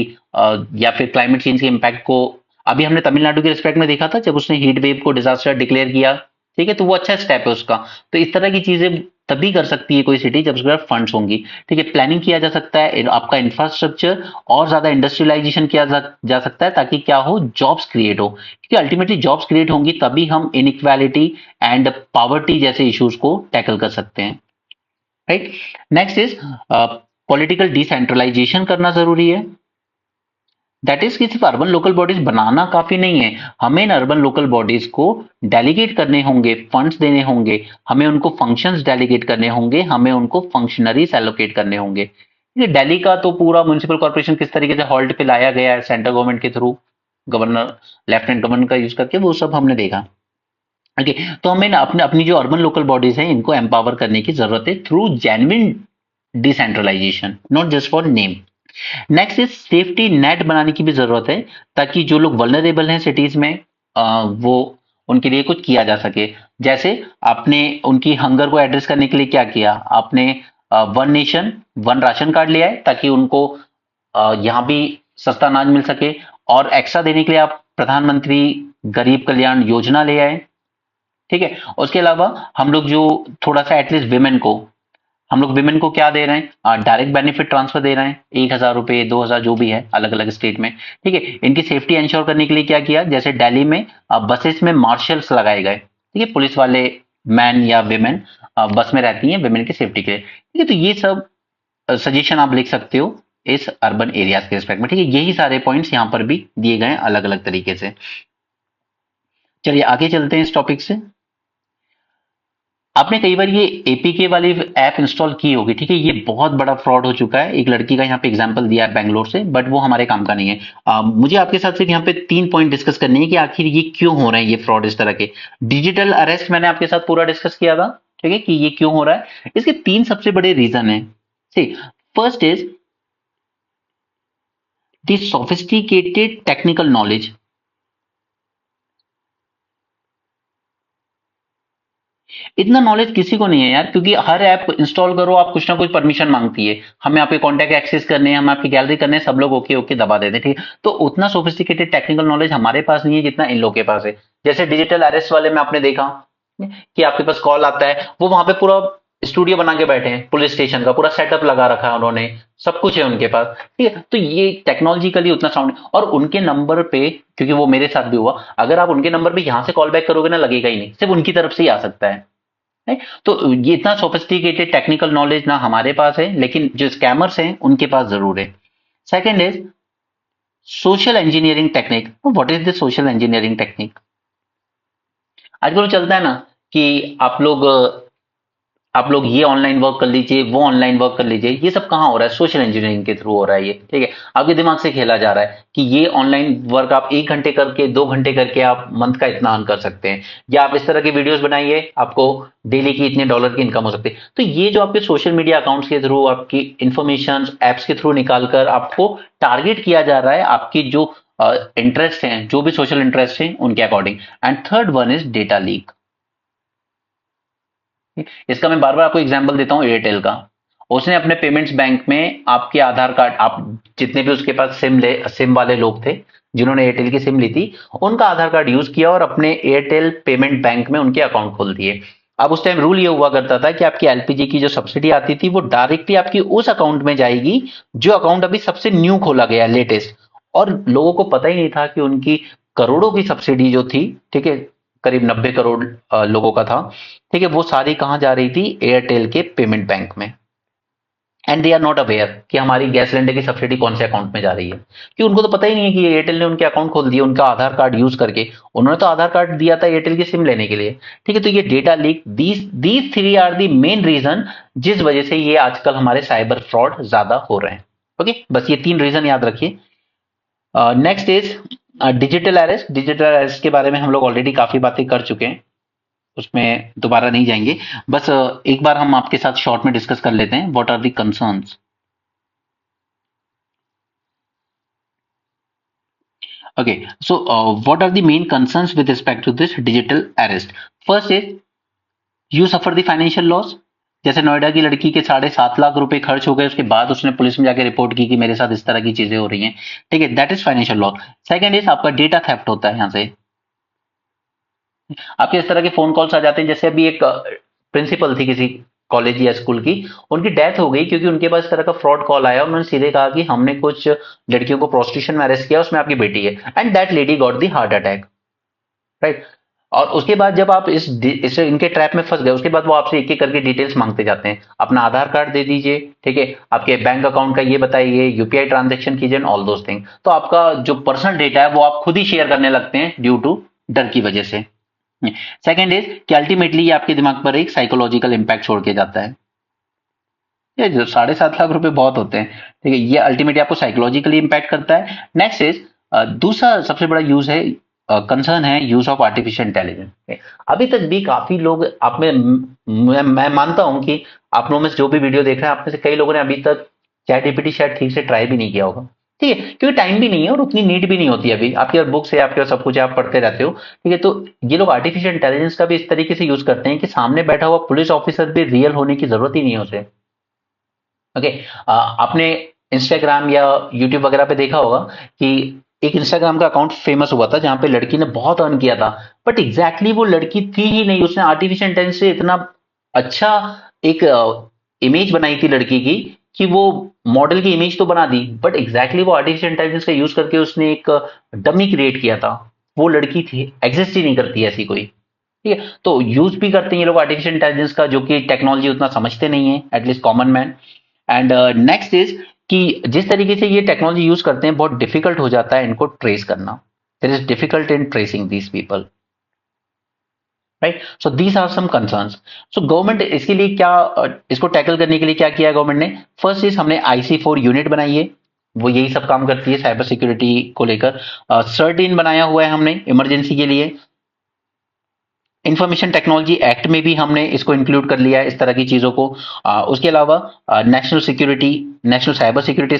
या फिर क्लाइमेट चेंज के इम्पैक्ट को, अभी हमने तमिलनाडु के रिस्पेक्ट में देखा था जब उसने हीट वेव को डिजास्टर डिक्लेयर किया, ठीक है, तो वो अच्छा स्टेप है उसका। तो इस तरह की चीजें तभी कर सकती है कोई सिटी जब उसके पास फंड्स होंगी, ठीक है। प्लानिंग किया जा सकता है, आपका इंफ्रास्ट्रक्चर और ज्यादा इंडस्ट्रियलाइजेशन किया जा सकता है, ताकि क्या हो, जॉब्स क्रिएट हो, क्योंकि अल्टीमेटली जॉब्स क्रिएट होंगी तभी हम इनइक्वालिटी एंड पॉवर्टी जैसे इश्यूज को टैकल कर सकते हैं, right. Next is political decentralisation करना जरूरी है। दैट इज कि सिर्फ अर्बन लोकल बॉडीज बनाना काफी नहीं है, हमें इन अर्बन लोकल बॉडीज को डेलीगेट करने होंगे, फंड्स देने होंगे, हमें उनको फंक्शंस डेलीगेट करने होंगे, हमें उनको फंक्शनरीज एलोकेट करने होंगे। ये दिल्ली का तो पूरा म्युनिसिपल कॉर्पोरेशन किस तरीके से हॉल्ट पे लाया गया है सेंट्रल गवर्नमेंट के थ्रू, गवर्नर, लेफ्टिनेंट गवर्नर का यूज करके, वो सब हमने देखा। ओके, तो हमें ना अपने अपनी जो अर्बन लोकल बॉडीज हैं इनको एम्पावर करने की जरूरत है through genuine decentralisation, not just for name. Next is safety net बनाने की भी जरूरत है, ताकि जो लोग वल्नरेबल हैं सिटीज में, वो उनके लिए कुछ किया जा सके। जैसे आपने उनकी हंगर को एड्रेस करने के लिए क्या किया, आपने one nation one ration card लिया है ताकि उनको यहाँ भी सस्ता अनाज मिल सके, और एक्स्ट्रा देने के लिए आप प्रधानमंत्री गरीब कल्याण योजना ले आए, ठीक है। उसके अलावा हम लोग जो थोड़ा सा एटलीस्ट विमेन को क्या दे रहे हैं, डायरेक्ट बेनिफिट ट्रांसफर दे रहे हैं, 1,000 रुपए 2,000 जो भी है अलग अलग स्टेट में, ठीक है। इनकी सेफ्टी इंश्योर करने के लिए क्या किया, जैसे दिल्ली में बसेस में मार्शल्स लगाए गए, ठीक है, पुलिस वाले मैन या विमेन बस में रहती हैं विमेन की सेफ्टी के लिए, ठीक है। तो ये सब सजेशन आप लिख सकते हो इस अर्बन एरियाज के रिस्पेक्ट में, ठीक है। यही सारे पॉइंट्स यहाँ पर भी दिए गए हैं अलग अलग तरीके से। चलिए आगे चलते हैं इस टॉपिक से। आपने कई बार ये एपीके वाली ऐप इंस्टॉल की होगी, ठीक है। ये बहुत बड़ा फ्रॉड हो चुका है। एक लड़की का यहाँ पे एग्जांपल दिया है बैंगलोर से, बट वो हमारे काम का नहीं है। मुझे आपके साथ सिर्फ यहाँ पे 3 पॉइंट डिस्कस करने हैं कि आखिर ये क्यों हो रहे हैं ये फ्रॉड इस तरह के। डिजिटल अरेस्ट मैंने आपके साथ पूरा डिस्कस किया था, ठीक है, कि ये क्यों हो रहा है। इसके 3 सबसे बड़े रीजन है। See, first is the sophisticated technical knowledge. इतना नॉलेज किसी को नहीं है यार, क्योंकि हर ऐप इंस्टॉल करो आप कुछ ना कुछ परमिशन मांगती है, हमें आपके कॉन्टैक्ट एक्सेस करने हैं, हमें आपकी गैलरी करने हैं, सब लोग ओके ओके दबा देते हैं, ठीक है। तो उतना सोफिस्टिकेटेड टेक्निकल नॉलेज हमारे पास नहीं है जितना इन लोगों के पास है। जैसे डिजिटल अरेस्ट वाले में आपने देखा कि आपके पास कॉल आता है, वो वहां पे पूरा स्टूडियो बना के बैठे हैं, पुलिस स्टेशन का पूरा सेटअप लगा रखा है उन्होंने, सब कुछ है उनके पास, ठीक है। तो ये टेक्नोलॉजिकली उतना साउंड, और उनके नंबर पे, क्योंकि वो मेरे साथ भी हुआ, अगर आप उनके नंबर पे यहां से कॉल बैक करोगे ना, लगेगा ही नहीं, सिर्फ उनकी तरफ से ही आ सकता है। है? तो ये इतना सोफिस्टिकेटेड टेक्निकल नॉलेज ना हमारे पास है, लेकिन जो स्कैमर्स हैं उनके पास जरूर है। Second is social engineering technique. What is the social engineering technique? आजकल तो चलता है ना कि आप लोग ये ऑनलाइन वर्क कर लीजिए, वो ऑनलाइन वर्क कर लीजिए। ये सब कहाँ हो रहा है? सोशल इंजीनियरिंग के थ्रू हो रहा है ये, ठीक है। आपके दिमाग से खेला जा रहा है कि ये ऑनलाइन वर्क आप 1 घंटे करके 2 घंटे करके आप मंथ का इतना अर्न कर सकते हैं, या आप इस तरह की वीडियोस बनाइए, आपको डेली की इतने डॉलर की इनकम हो सकती है। तो ये जो आपके सोशल मीडिया अकाउंट्स के थ्रू, आपकी इंफॉर्मेशन एप्स के थ्रू निकालकर आपको टारगेट किया जा रहा है, आपकी जो इंटरेस्ट हैं, जो भी सोशल इंटरेस्ट हैं उनके according. And third one is data leak. इसका मैं बार बार आपको एग्जांपल देता हूं एयरटेल का। उसने अपने पेमेंट्स बैंक में आपके आधार कार्ड, आप जितने भी उसके पास सिम वाले लोग थे जिन्होंने एयरटेल की सिम ली थी, उनका आधार कार्ड यूज किया और अपने एयरटेल पेमेंट बैंक में उनके अकाउंट खोल दिए। अब उस टाइम रूल ये हुआ करता था कि आपकी एलपीजी की जो सब्सिडी आती थी वो डायरेक्टली आपकी उस अकाउंट में जाएगी जो अकाउंट अभी सबसे न्यू खोला गया, लेटेस्ट। और लोगों को पता ही नहीं था कि उनकी करोड़ों की सब्सिडी जो थी, ठीक है, करीब 90 करोड़ लोगों का था, ठीक है, वो सारी कहां जा रही थी? एयरटेल के पेमेंट बैंक में। And they are not aware कि हमारी गैस सिलेंडर की सब्सिडी कौन से अकाउंट में जा रही है, कि उनको तो पता ही नहीं है कि एयरटेल ने उनके अकाउंट खोल दिए उनका आधार कार्ड यूज करके। उन्होंने तो आधार कार्ड दिया था एयरटेल की सिम लेने के लिए, ठीक है। तो ये data leak, these 3 are the main reason जिस वजह से ये आजकल हमारे साइबर फ्रॉड ज्यादा हो रहे हैं। ओके, बस ये 3 रीजन याद रखिए। Next is digital arrest. Digital arrest के बारे में हम लोग ऑलरेडी काफी बातें कर चुके हैं, उसमें दोबारा नहीं जाएंगे। बस एक बार हम आपके साथ शॉर्ट में डिस्कस कर लेते हैं। What are the concerns? Okay, so what are the main concerns with respect to this digital arrest? First is you suffer the financial loss. जैसे नोएडा की लड़की के 7.5 लाख रुपए खर्च हो गए, उसके बाद उसने पुलिस में जाके रिपोर्ट की कि मेरे साथ इस तरह की चीजें हो रही हैं, ठीक है, that is financial loss. Second is आपका डेटा थेफ्ट होता है। यहाँ से आपके इस तरह के फोन कॉल्स आ जाते हैं। जैसे अभी एक प्रिंसिपल थी किसी कॉलेज या स्कूल की, उनकी डेथ हो गई क्योंकि उनके पास इस तरह का फ्रॉड कॉल आया। उन्होंने सीधे कहा कि हमने कुछ लड़कियों को प्रोस्टिट्यूशन में अरेस्ट किया, उसमें आपकी बेटी है, and that lady got the heart attack, right. और उसके बाद जब आप इस इनके ट्रैप में फंस गए, उसके बाद वो आपसे एक एक करके डिटेल्स मांगते जाते हैं। अपना आधार कार्ड दे दीजिए, ठीक है, आपके बैंक अकाउंट का ये बताइए, यूपीआई ट्रांजेक्शन कीजिए, ऑल दोस थिंग। तो आपका जो पर्सनल डेटा है वो आप खुद ही शेयर करने लगते हैं ड्यू टू डर की वजह से। सेकेंड इज कि अल्टीमेटली ये आपके दिमाग पर एक साइकोलॉजिकल इंपैक्ट छोड़ के जाता है। ये जो 7.5 लाख रुपए बहुत होते हैं, ठीक है, ये अल्टीमेटली आपको साइकोलॉजिकली इंपैक्ट करता है। नेक्स्ट इज दूसरा सबसे बड़ा यूज है, कंसर्न है यूज ऑफ आर्टिफिशियल इंटेलिजेंस। अभी तक भी काफी लोग, आप में मैं मानता हूं कि आप लोगों में से जो भी वीडियो देख रहे हैं, आप में से कई लोगों ने अभी तक चैट जीपीटी शायद ठीक से ट्राई भी नहीं किया होगा, ठीक है, क्योंकि टाइम भी नहीं है और उतनी नीड भी नहीं होती। अभी आपके पास बुक्स है, आपके पास सब कुछ है, आप पढ़ते रहते हो, ठीक है। तो ये लोग आर्टिफिशियल इंटेलिजेंस का भी इस तरीके से यूज करते हैं कि सामने बैठा हुआ पुलिस ऑफिसर भी रियल होने की जरूरत ही नहीं है उसे। ओके, आपने इंस्टाग्राम या यूट्यूब वगैरह पे देखा होगा कि एक इंस्टाग्राम का अकाउंट फेमस हुआ था जहां पे लड़की ने बहुत अर्न किया था, बट एग्जैक्टली वो लड़की थी ही नहीं। उसने आर्टिफिशियल इंटेलिजेंस से इतना अच्छा एक इमेज बनाई थी लड़की की कि वो मॉडल की इमेज तो बना दी, बट एग्जैक्टली वो आर्टिफिशियल इंटेलिजेंस का यूज करके उसने एक डमी क्रिएट किया था। वो लड़की थी, एग्जिस्ट ही नहीं करती ऐसी कोई। ठीक है, तो यूज भी करते हैं ये लोग आर्टिफिशियल इंटेलिजेंस का, जो कि टेक्नोलॉजी उतना समझते नहीं है, at least common man. And next is कि जिस तरीके से ये टेक्नोलॉजी यूज करते हैं बहुत डिफिकल्ट हो जाता है इनको ट्रेस करना। There is difficult in tracing these people, right? So these are some concerns. So government इसके लिए क्या इसको टैकल करने के लिए क्या किया गवर्नमेंट ने? फर्स्ट इज हमने IC4 यूनिट बनाई है, वो यही सब काम करती है साइबर सिक्योरिटी को लेकर। सर्टिन बनाया हुआ है हमने इमरजेंसी के लिए। इंफॉर्मेशन टेक्नोलॉजी एक्ट में भी हमने इसको इंक्लूड कर लिया है इस तरह की चीजों को। उसके अलावा national security, national cyber security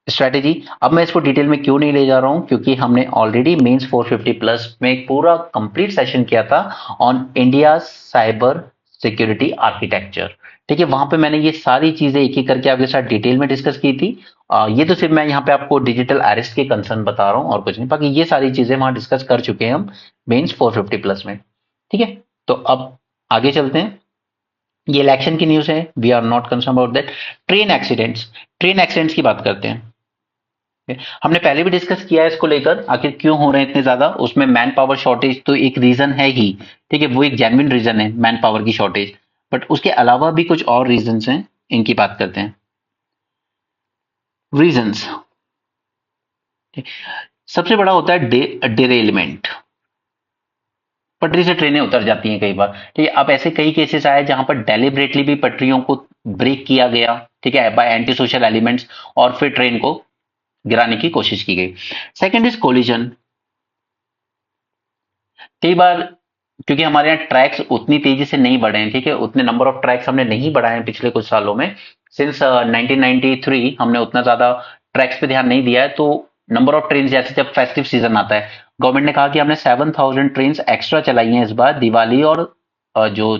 strategy. अब मैं इसको डिटेल में क्यों नहीं ले जा रहा हूं, क्योंकि हमने ऑलरेडी मेंस 450 प्लस में एक पूरा कंप्लीट सेशन किया था on India cyber security architecture. ठीक है, वहां पे मैंने ये सारी चीजें एक एक करके आपके साथ डिटेल में डिस्कस की थी। ये तो सिर्फ मैं यहाँ पे आपको डिजिटल अरेस्ट के कंसर्न बता रहा हूँ और कुछ नहीं, बाकी ये सारी चीजें वहां डिस्कस कर चुके हैं हम मेंस 450 प्लस में। ठीक है, तो अब आगे चलते हैं। ये इलेक्शन की न्यूज है, we are not concern about that. Train accidents की बात करते हैं। हमने पहले भी डिस्कस किया है इसको लेकर, आखिर क्यों हो रहे हैं इतने ज्यादा। उसमें मैन पावर शॉर्टेज तो एक रीजन है ही, ठीक है, वो एक जेन्युइन रीजन है मैन पावर की शॉर्टेज, बट उसके अलावा भी कुछ और रीजंस हैं, इनकी बात करते हैं। रीजंस, सबसे बड़ा होता है डिरेलमेंट। पटरी से ट्रेनें उतर जाती हैं कई बार। ठीक है, अब ऐसे कई केसेस आए जहां पर डेलिबरेटली भी पटरियों को ब्रेक किया गया, ठीक है, बाय एंटी सोशल एलिमेंट्स, और फिर ट्रेन को गिराने की कोशिश की गई। Second is collision. कई बार क्योंकि हमारे यहाँ ट्रैक्स उतनी तेजी से नहीं बढ़े हैं, ठीक है, उतने नंबर ऑफ ट्रैक्स हमने नहीं बढ़ाए हैं पिछले कुछ सालों में। सिंस 1993 हमने उतना ज्यादा ट्रैक्स पे ध्यान नहीं दिया है, तो नंबर ऑफ ट्रेन, जैसे जब फेस्टिव सीजन आता है, गवर्नमेंट ने कहा कि हमने 7,000 ट्रेन एक्स्ट्रा चलाई हैं इस बार दिवाली और जो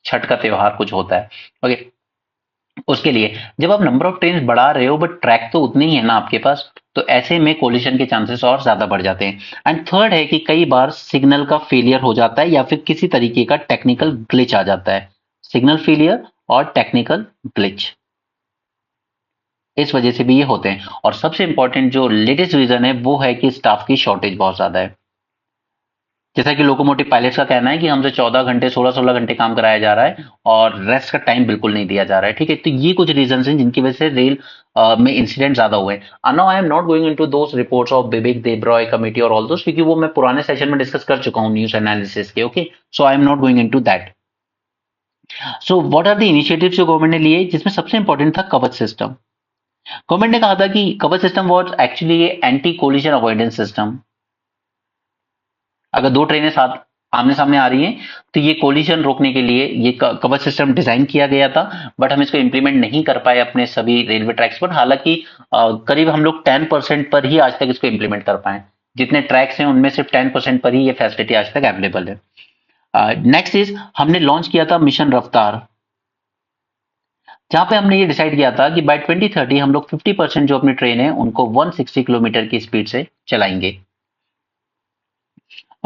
छठ का त्योहार कुछ होता है, ओके, उसके लिए। जब आप नंबर ऑफ ट्रेन बढ़ा रहे हो बट ट्रैक तो उतने ही है ना आपके पास, तो ऐसे में कोलिशन के चांसेस और ज्यादा बढ़ जाते हैं। एंड थर्ड है कि कई बार सिग्नल का फेलियर हो जाता है या फिर किसी तरीके का टेक्निकल ग्लिच आ जाता है। सिग्नल फेलियर और टेक्निकल ग्लिच, इस वजह से भी ये होते हैं। और सबसे इंपॉर्टेंट जो लेटेस्ट रीजन है वो है कि स्टाफ की शॉर्टेज बहुत ज्यादा है। जैसा कि लोकोमोटिव पायलट्स का कहना है कि हमसे 14 घंटे 16-16 घंटे काम कराया जा रहा है और रेस्ट का टाइम बिल्कुल नहीं दिया जा रहा है। ठीक है, तो ये कुछ रीजन हैं जिनकी वजह से रेल में इंसिडेंट ज्यादा हुए हैं। Now I am not going into those reports of Bibek Debroy committee और ऑल दोस, क्योंकि वो मैं पुराने सेशन में डिस्कस कर चुका हूँ न्यूज एनालिसिस के, okay, so I am not going into that. So what are the initiatives जो गवर्नमेंट ने लिए, जिसमें सबसे इंपॉर्टेंट था कवच सिस्टम। गवर्नमेंट ने कहा था कि कवच system was actually anti collision avoidance system. अगर दो ट्रेनें साथ आमने सामने आ रही हैं तो ये कोलिजन रोकने के लिए ये कवच सिस्टम डिजाइन किया गया था, बट हम इसको इंप्लीमेंट नहीं कर पाए अपने सभी रेलवे ट्रैक्स पर। हालांकि करीब हम लोग 10% पर ही आज तक इसको इंप्लीमेंट कर पाए। जितने ट्रैक्स हैं उनमें सिर्फ 10% पर ही ये फैसिलिटी आज तक अवेलेबल है। नेक्स्ट इज हमने लॉन्च किया था मिशन रफ्तार, जहां पे हमने ये डिसाइड किया था कि बाय 2030 हम लोग 50% जो अपनी ट्रेन है उनको 160 किलोमीटर की स्पीड से चलाएंगे।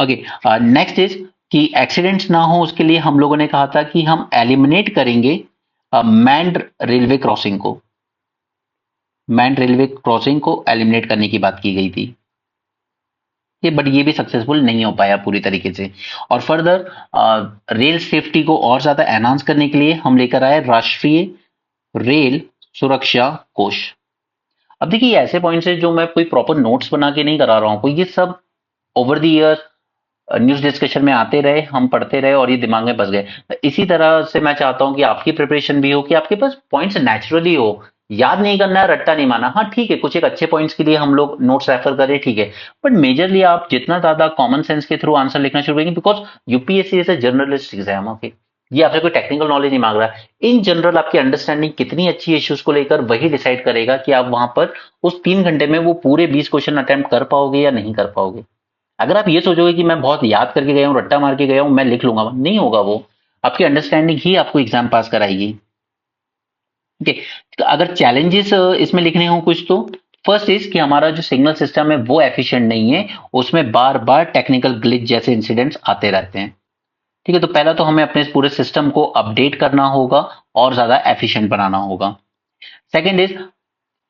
ओके, नेक्स्ट इज कि एक्सीडेंट्स ना हो उसके लिए हम लोगों ने कहा था कि हम एलिमिनेट करेंगे मैन्ड रेलवे क्रॉसिंग को। मैन्ड रेलवे क्रॉसिंग को एलिमिनेट करने की बात की गई थी, ये बट ये भी सक्सेसफुल नहीं हो पाया पूरी तरीके से। और फर्दर रेल सेफ्टी को और ज्यादा एनहांस करने के लिए हम लेकर आए राष्ट्रीय रेल सुरक्षा कोष। अब देखिए ये ऐसे पॉइंट्स है जो मैं कोई प्रॉपर नोट्स बना के नहीं करा रहा हूँ, ये सब over the year news discussion में आते रहे, हम पढ़ते रहे और ये दिमाग में बस गए। इसी तरह से मैं चाहता हूं कि आपकी प्रिपरेशन भी हो, कि आपके पास पॉइंट्स नेचुरली हो। याद नहीं करना है, रट्टा नहीं माना। हाँ ठीक है, कुछ एक अच्छे पॉइंट्स के लिए हम लोग नोट्स रेफर करें, ठीक है, बट मेजरली आप जितना ज्यादा कॉमन सेंस के थ्रू आंसर लिखना शुरू करेंगे, because UPSC is a journalist exam, okay, ये आपसे कोई टेक्निकल नॉलेज नहीं मांग रहा। इन जनरल आपकी अंडरस्टैंडिंग कितनी अच्छी इश्यूज को लेकर वही डिसाइड करेगा कि आप वहां पर उस 3 घंटे में वो पूरे 20 क्वेश्चन अटेम्प्ट कर पाओगे या नहीं कर पाओगे। अगर आप ये सोचोगे कि मैं बहुत याद करके गया हूँ, रट्टा मार के गया हूँ, मैं लिख लूंगा, नहीं होगा वो। आपकी अंडरस्टैंडिंग ही आपको एग्जाम पास कराएगी। ठीक है, तो अगर चैलेंजेस इसमें लिखने हो कुछ, तो फर्स्ट इज कि हमारा जो सिग्नल सिस्टम है वो एफिशिएंट नहीं है, उसमें बार बार टेक्निकल ग्लिच जैसे इंसिडेंट्स आते रहते हैं। ठीक है, तो पहला तो हमें अपने पूरे सिस्टम को अपडेट करना होगा और ज्यादा एफिशिएंट बनाना होगा। सेकेंड इज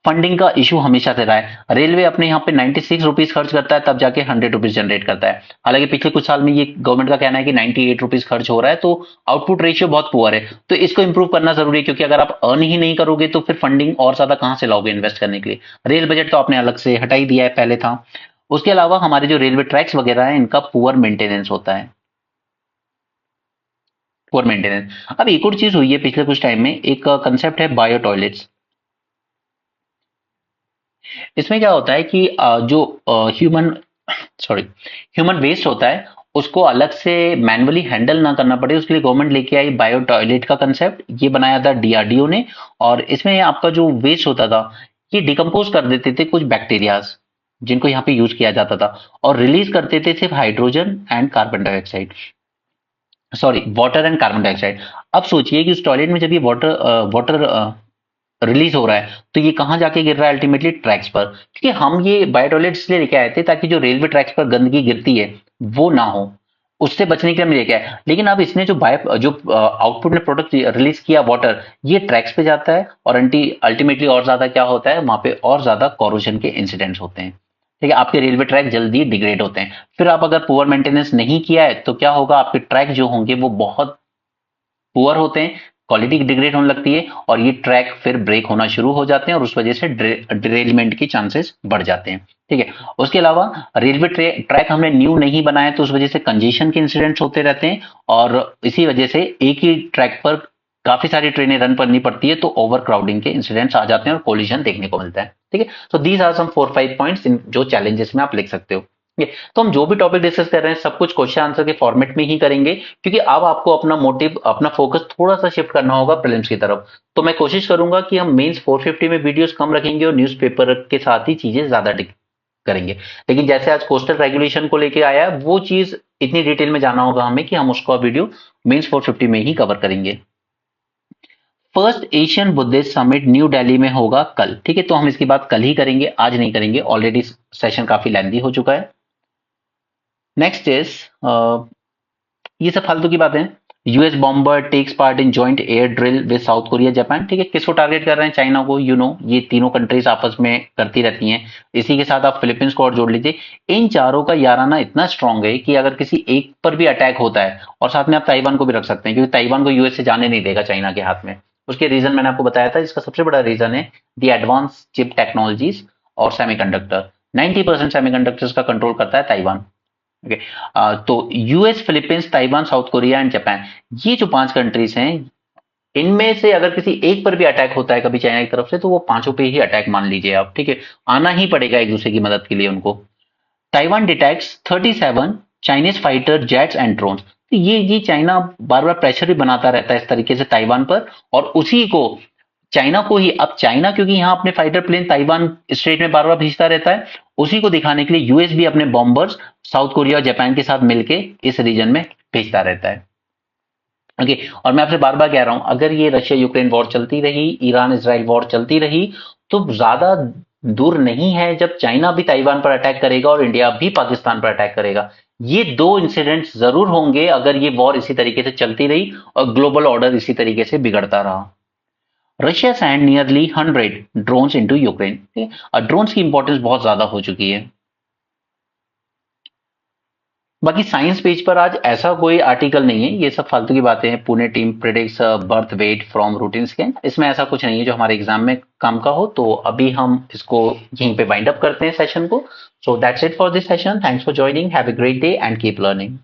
फंडिंग का इशू हमेशा से रहा है। रेलवे अपने यहाँ पे 96 रुपीज खर्च करता है तब जाके 100 रुपीज जनरेट करता है। हालांकि पिछले कुछ साल में ये गवर्नमेंट का कहना है कि 98 रुपीज खर्च हो रहा है, तो आउटपुट रेशियो बहुत पुअर है। तो इसको इंप्रूव करना जरूरी है, क्योंकि अगर आप अर्न ही नहीं करोगे तो फिर फंडिंग और ज्यादा कहां से लाओगे इन्वेस्ट करने के लिए। रेल बजट तो आपने अलग से हटा ही दिया है, पहले था। उसके अलावा हमारे जो रेलवे ट्रैक्स वगैरह है इनका पुअर मेंटेनेंस होता है, पुअर मेंटेनेंस। अब एक और चीज हुई है पिछले कुछ टाइम में, एक कंसेप्ट है बायो टॉयलेट्स। इसमें क्या होता है कि जो ह्यूमन सॉरी ह्यूमन वेस्ट होता है उसको अलग से मैन्युअली हैंडल ना करना पड़े, उसके लिए गवर्नमेंट लेके आई बायो टॉयलेट का कंसेप्ट। ये बनाया था डीआरडीओ ने, और इसमें आपका जो वेस्ट होता था ये डिकम्पोज कर देते थे कुछ बैक्टीरियाज जिनको यहाँ पे यूज किया जाता था, और रिलीज करते थे सिर्फ hydrogen and carbon dioxide, sorry water and carbon dioxide. अब सोचिए कि उस टॉयलेट में जब ये वाटर रिलीज हो रहा है तो ये कहां जाके गिर रहा है, अल्टीमेटली ट्रैक्स पर। क्योंकि हम ये बायो टॉयलेट इसलिए लेके आए थे ताकि जो रेलवे ट्रैक्स पर गंदगी गिरती है वो ना हो, उससे बचने के लिए हम लेके आए। लेकिन अब इसने जो आउटपुट ने प्रोडक्ट रिलीज किया वाटर, ये ट्रैक्स पे जाता है, और अल्टीमेटली और ज्यादा क्या होता है वहां पे, और ज्यादा कॉरोजन के इंसिडेंट्स होते हैं। ठीक है, आपके रेलवे ट्रैक जल्दी डिग्रेड होते हैं। फिर आप अगर पुअर मेंटेनेंस नहीं किया है तो क्या होगा, आपके ट्रैक जो होंगे वो बहुत पुअर होते हैं, क्वालिटी डिग्रेड होने लगती है, और ये ट्रैक फिर ब्रेक होना शुरू हो जाते हैं, और उस वजह से डिरेलमेंट के चांसेस बढ़ जाते हैं। ठीक है, उसके अलावा रेलवे ट्रैक हमने न्यू नहीं बनाया तो उस वजह से कंजेशन के इंसिडेंट्स होते रहते हैं, और इसी वजह से एक ही ट्रैक पर काफी सारी ट्रेनें रन करनी पड़ती है, तो ओवर क्राउडिंग के इंसिडेंट्स आ जाते हैं और कोलिजन देखने को मिलता है। ठीक है, तो दीज आर सम 4-5 पॉइंट्स जो चैलेंजेस में आप लिख सकते हो। ठीक है, तो हम जो भी टॉपिक डिस्कस कर रहे हैं सब कुछ क्वेश्चन आंसर के फॉर्मेट में ही करेंगे, क्योंकि अब आपको अपना मोटिव, अपना फोकस थोड़ा सा शिफ्ट करना होगा प्रीलिम्स की तरफ। तो मैं कोशिश करूंगा कि हम मेंस 450 में वीडियोस कम रखेंगे और न्यूज़पेपर के साथ ही चीजें ज्यादा करेंगे। लेकिन जैसे आज कोस्टल रेगुलेशन को लेके आया है, वो चीज इतनी डिटेल में जाना होगा हमें कि हम उसका वीडियो मेंस 450 में ही कवर करेंगे। First Asian Buddhist summit new Delhi में होगा कल। ठीक है, तो हम इसकी बात कल ही करेंगे, आज नहीं करेंगे, ऑलरेडी सेशन काफी लेंथी हो चुका है। नेक्स्ट इज ये सब फालतू की बातें। US bomber takes part in joint air drill with South Korea Japan. ठीक है, किसको टारगेट कर रहे हैं, चाइना को। ये तीनों कंट्रीज आपस में करती रहती हैं। इसी के साथ आप फिलीपींस को और जोड़ लीजिए। इन चारों का याराना इतना स्ट्रांग है कि अगर किसी एक पर भी अटैक होता है, और साथ में आप ताइवान को भी रख सकते हैं, क्योंकि ताइवान को यूएस से जाने नहीं देगा चाइना के हाथ में। उसके रीजन मैंने आपको बताया था, इसका सबसे बड़ा रीजन है दी एडवांस चिप टेक्नोलॉजीज और सेमीकंडक्टर। 90% सेमीकंडक्टर्स का कंट्रोल करता है ताइवान। ओके, तो US, Philippines, Taiwan, south Korea and Japan, ये जो 5 कंट्रीज हैं, इनमें से अगर किसी एक पर भी अटैक होता है कभी चाइना की तरफ से, तो वो पांचों पे ही अटैक मान लीजिए आप। ठीक है, आना ही पड़ेगा एक दूसरे की मदद के लिए उनको। Taiwan detects 37 Chinese fighter jets and drones. तो ये चाइना बार बार प्रेशर भी बनाता रहता है इस तरीके से ताइवान पर, और उसी को चाइना को ही, अब चाइना क्योंकि यहाँ अपने फाइटर प्लेन ताइवान स्ट्रेट में बार बार भेजता रहता है, उसी को दिखाने के लिए यूएस भी अपने बॉम्बर्स साउथ कोरिया और जापान के साथ मिलकर इस रीजन में भेजता रहता है। ओके, और मैं आपसे बार बार कह रहा हूं, अगर ये रशिया यूक्रेन वॉर चलती रही, ईरान इसराइल वॉर चलती रही, तो ज्यादा दूर नहीं है जब चाइना भी ताइवान पर अटैक करेगा और इंडिया भी पाकिस्तान पर अटैक करेगा। ये दो इंसिडेंट्स जरूर होंगे अगर ये वॉर इसी तरीके से चलती रही और ग्लोबल ऑर्डर इसी तरीके से बिगड़ता रहा। Russia send nearly 100 drones into Ukraine. और ड्रोन्स की इंपॉर्टेंस बहुत ज्यादा हो चुकी है। बाकी साइंस पेज पर आज ऐसा कोई आर्टिकल नहीं है, ये सब फालतू की बातें हैं। Pune team predicts birth weight from routine scan, इसमें ऐसा कुछ नहीं है जो हमारे एग्जाम में काम का हो। तो अभी हम इसको यहीं पे वाइंड अप करते हैं सेशन को। So that's it for this session. Thanks for joining, have a great day and keep learning.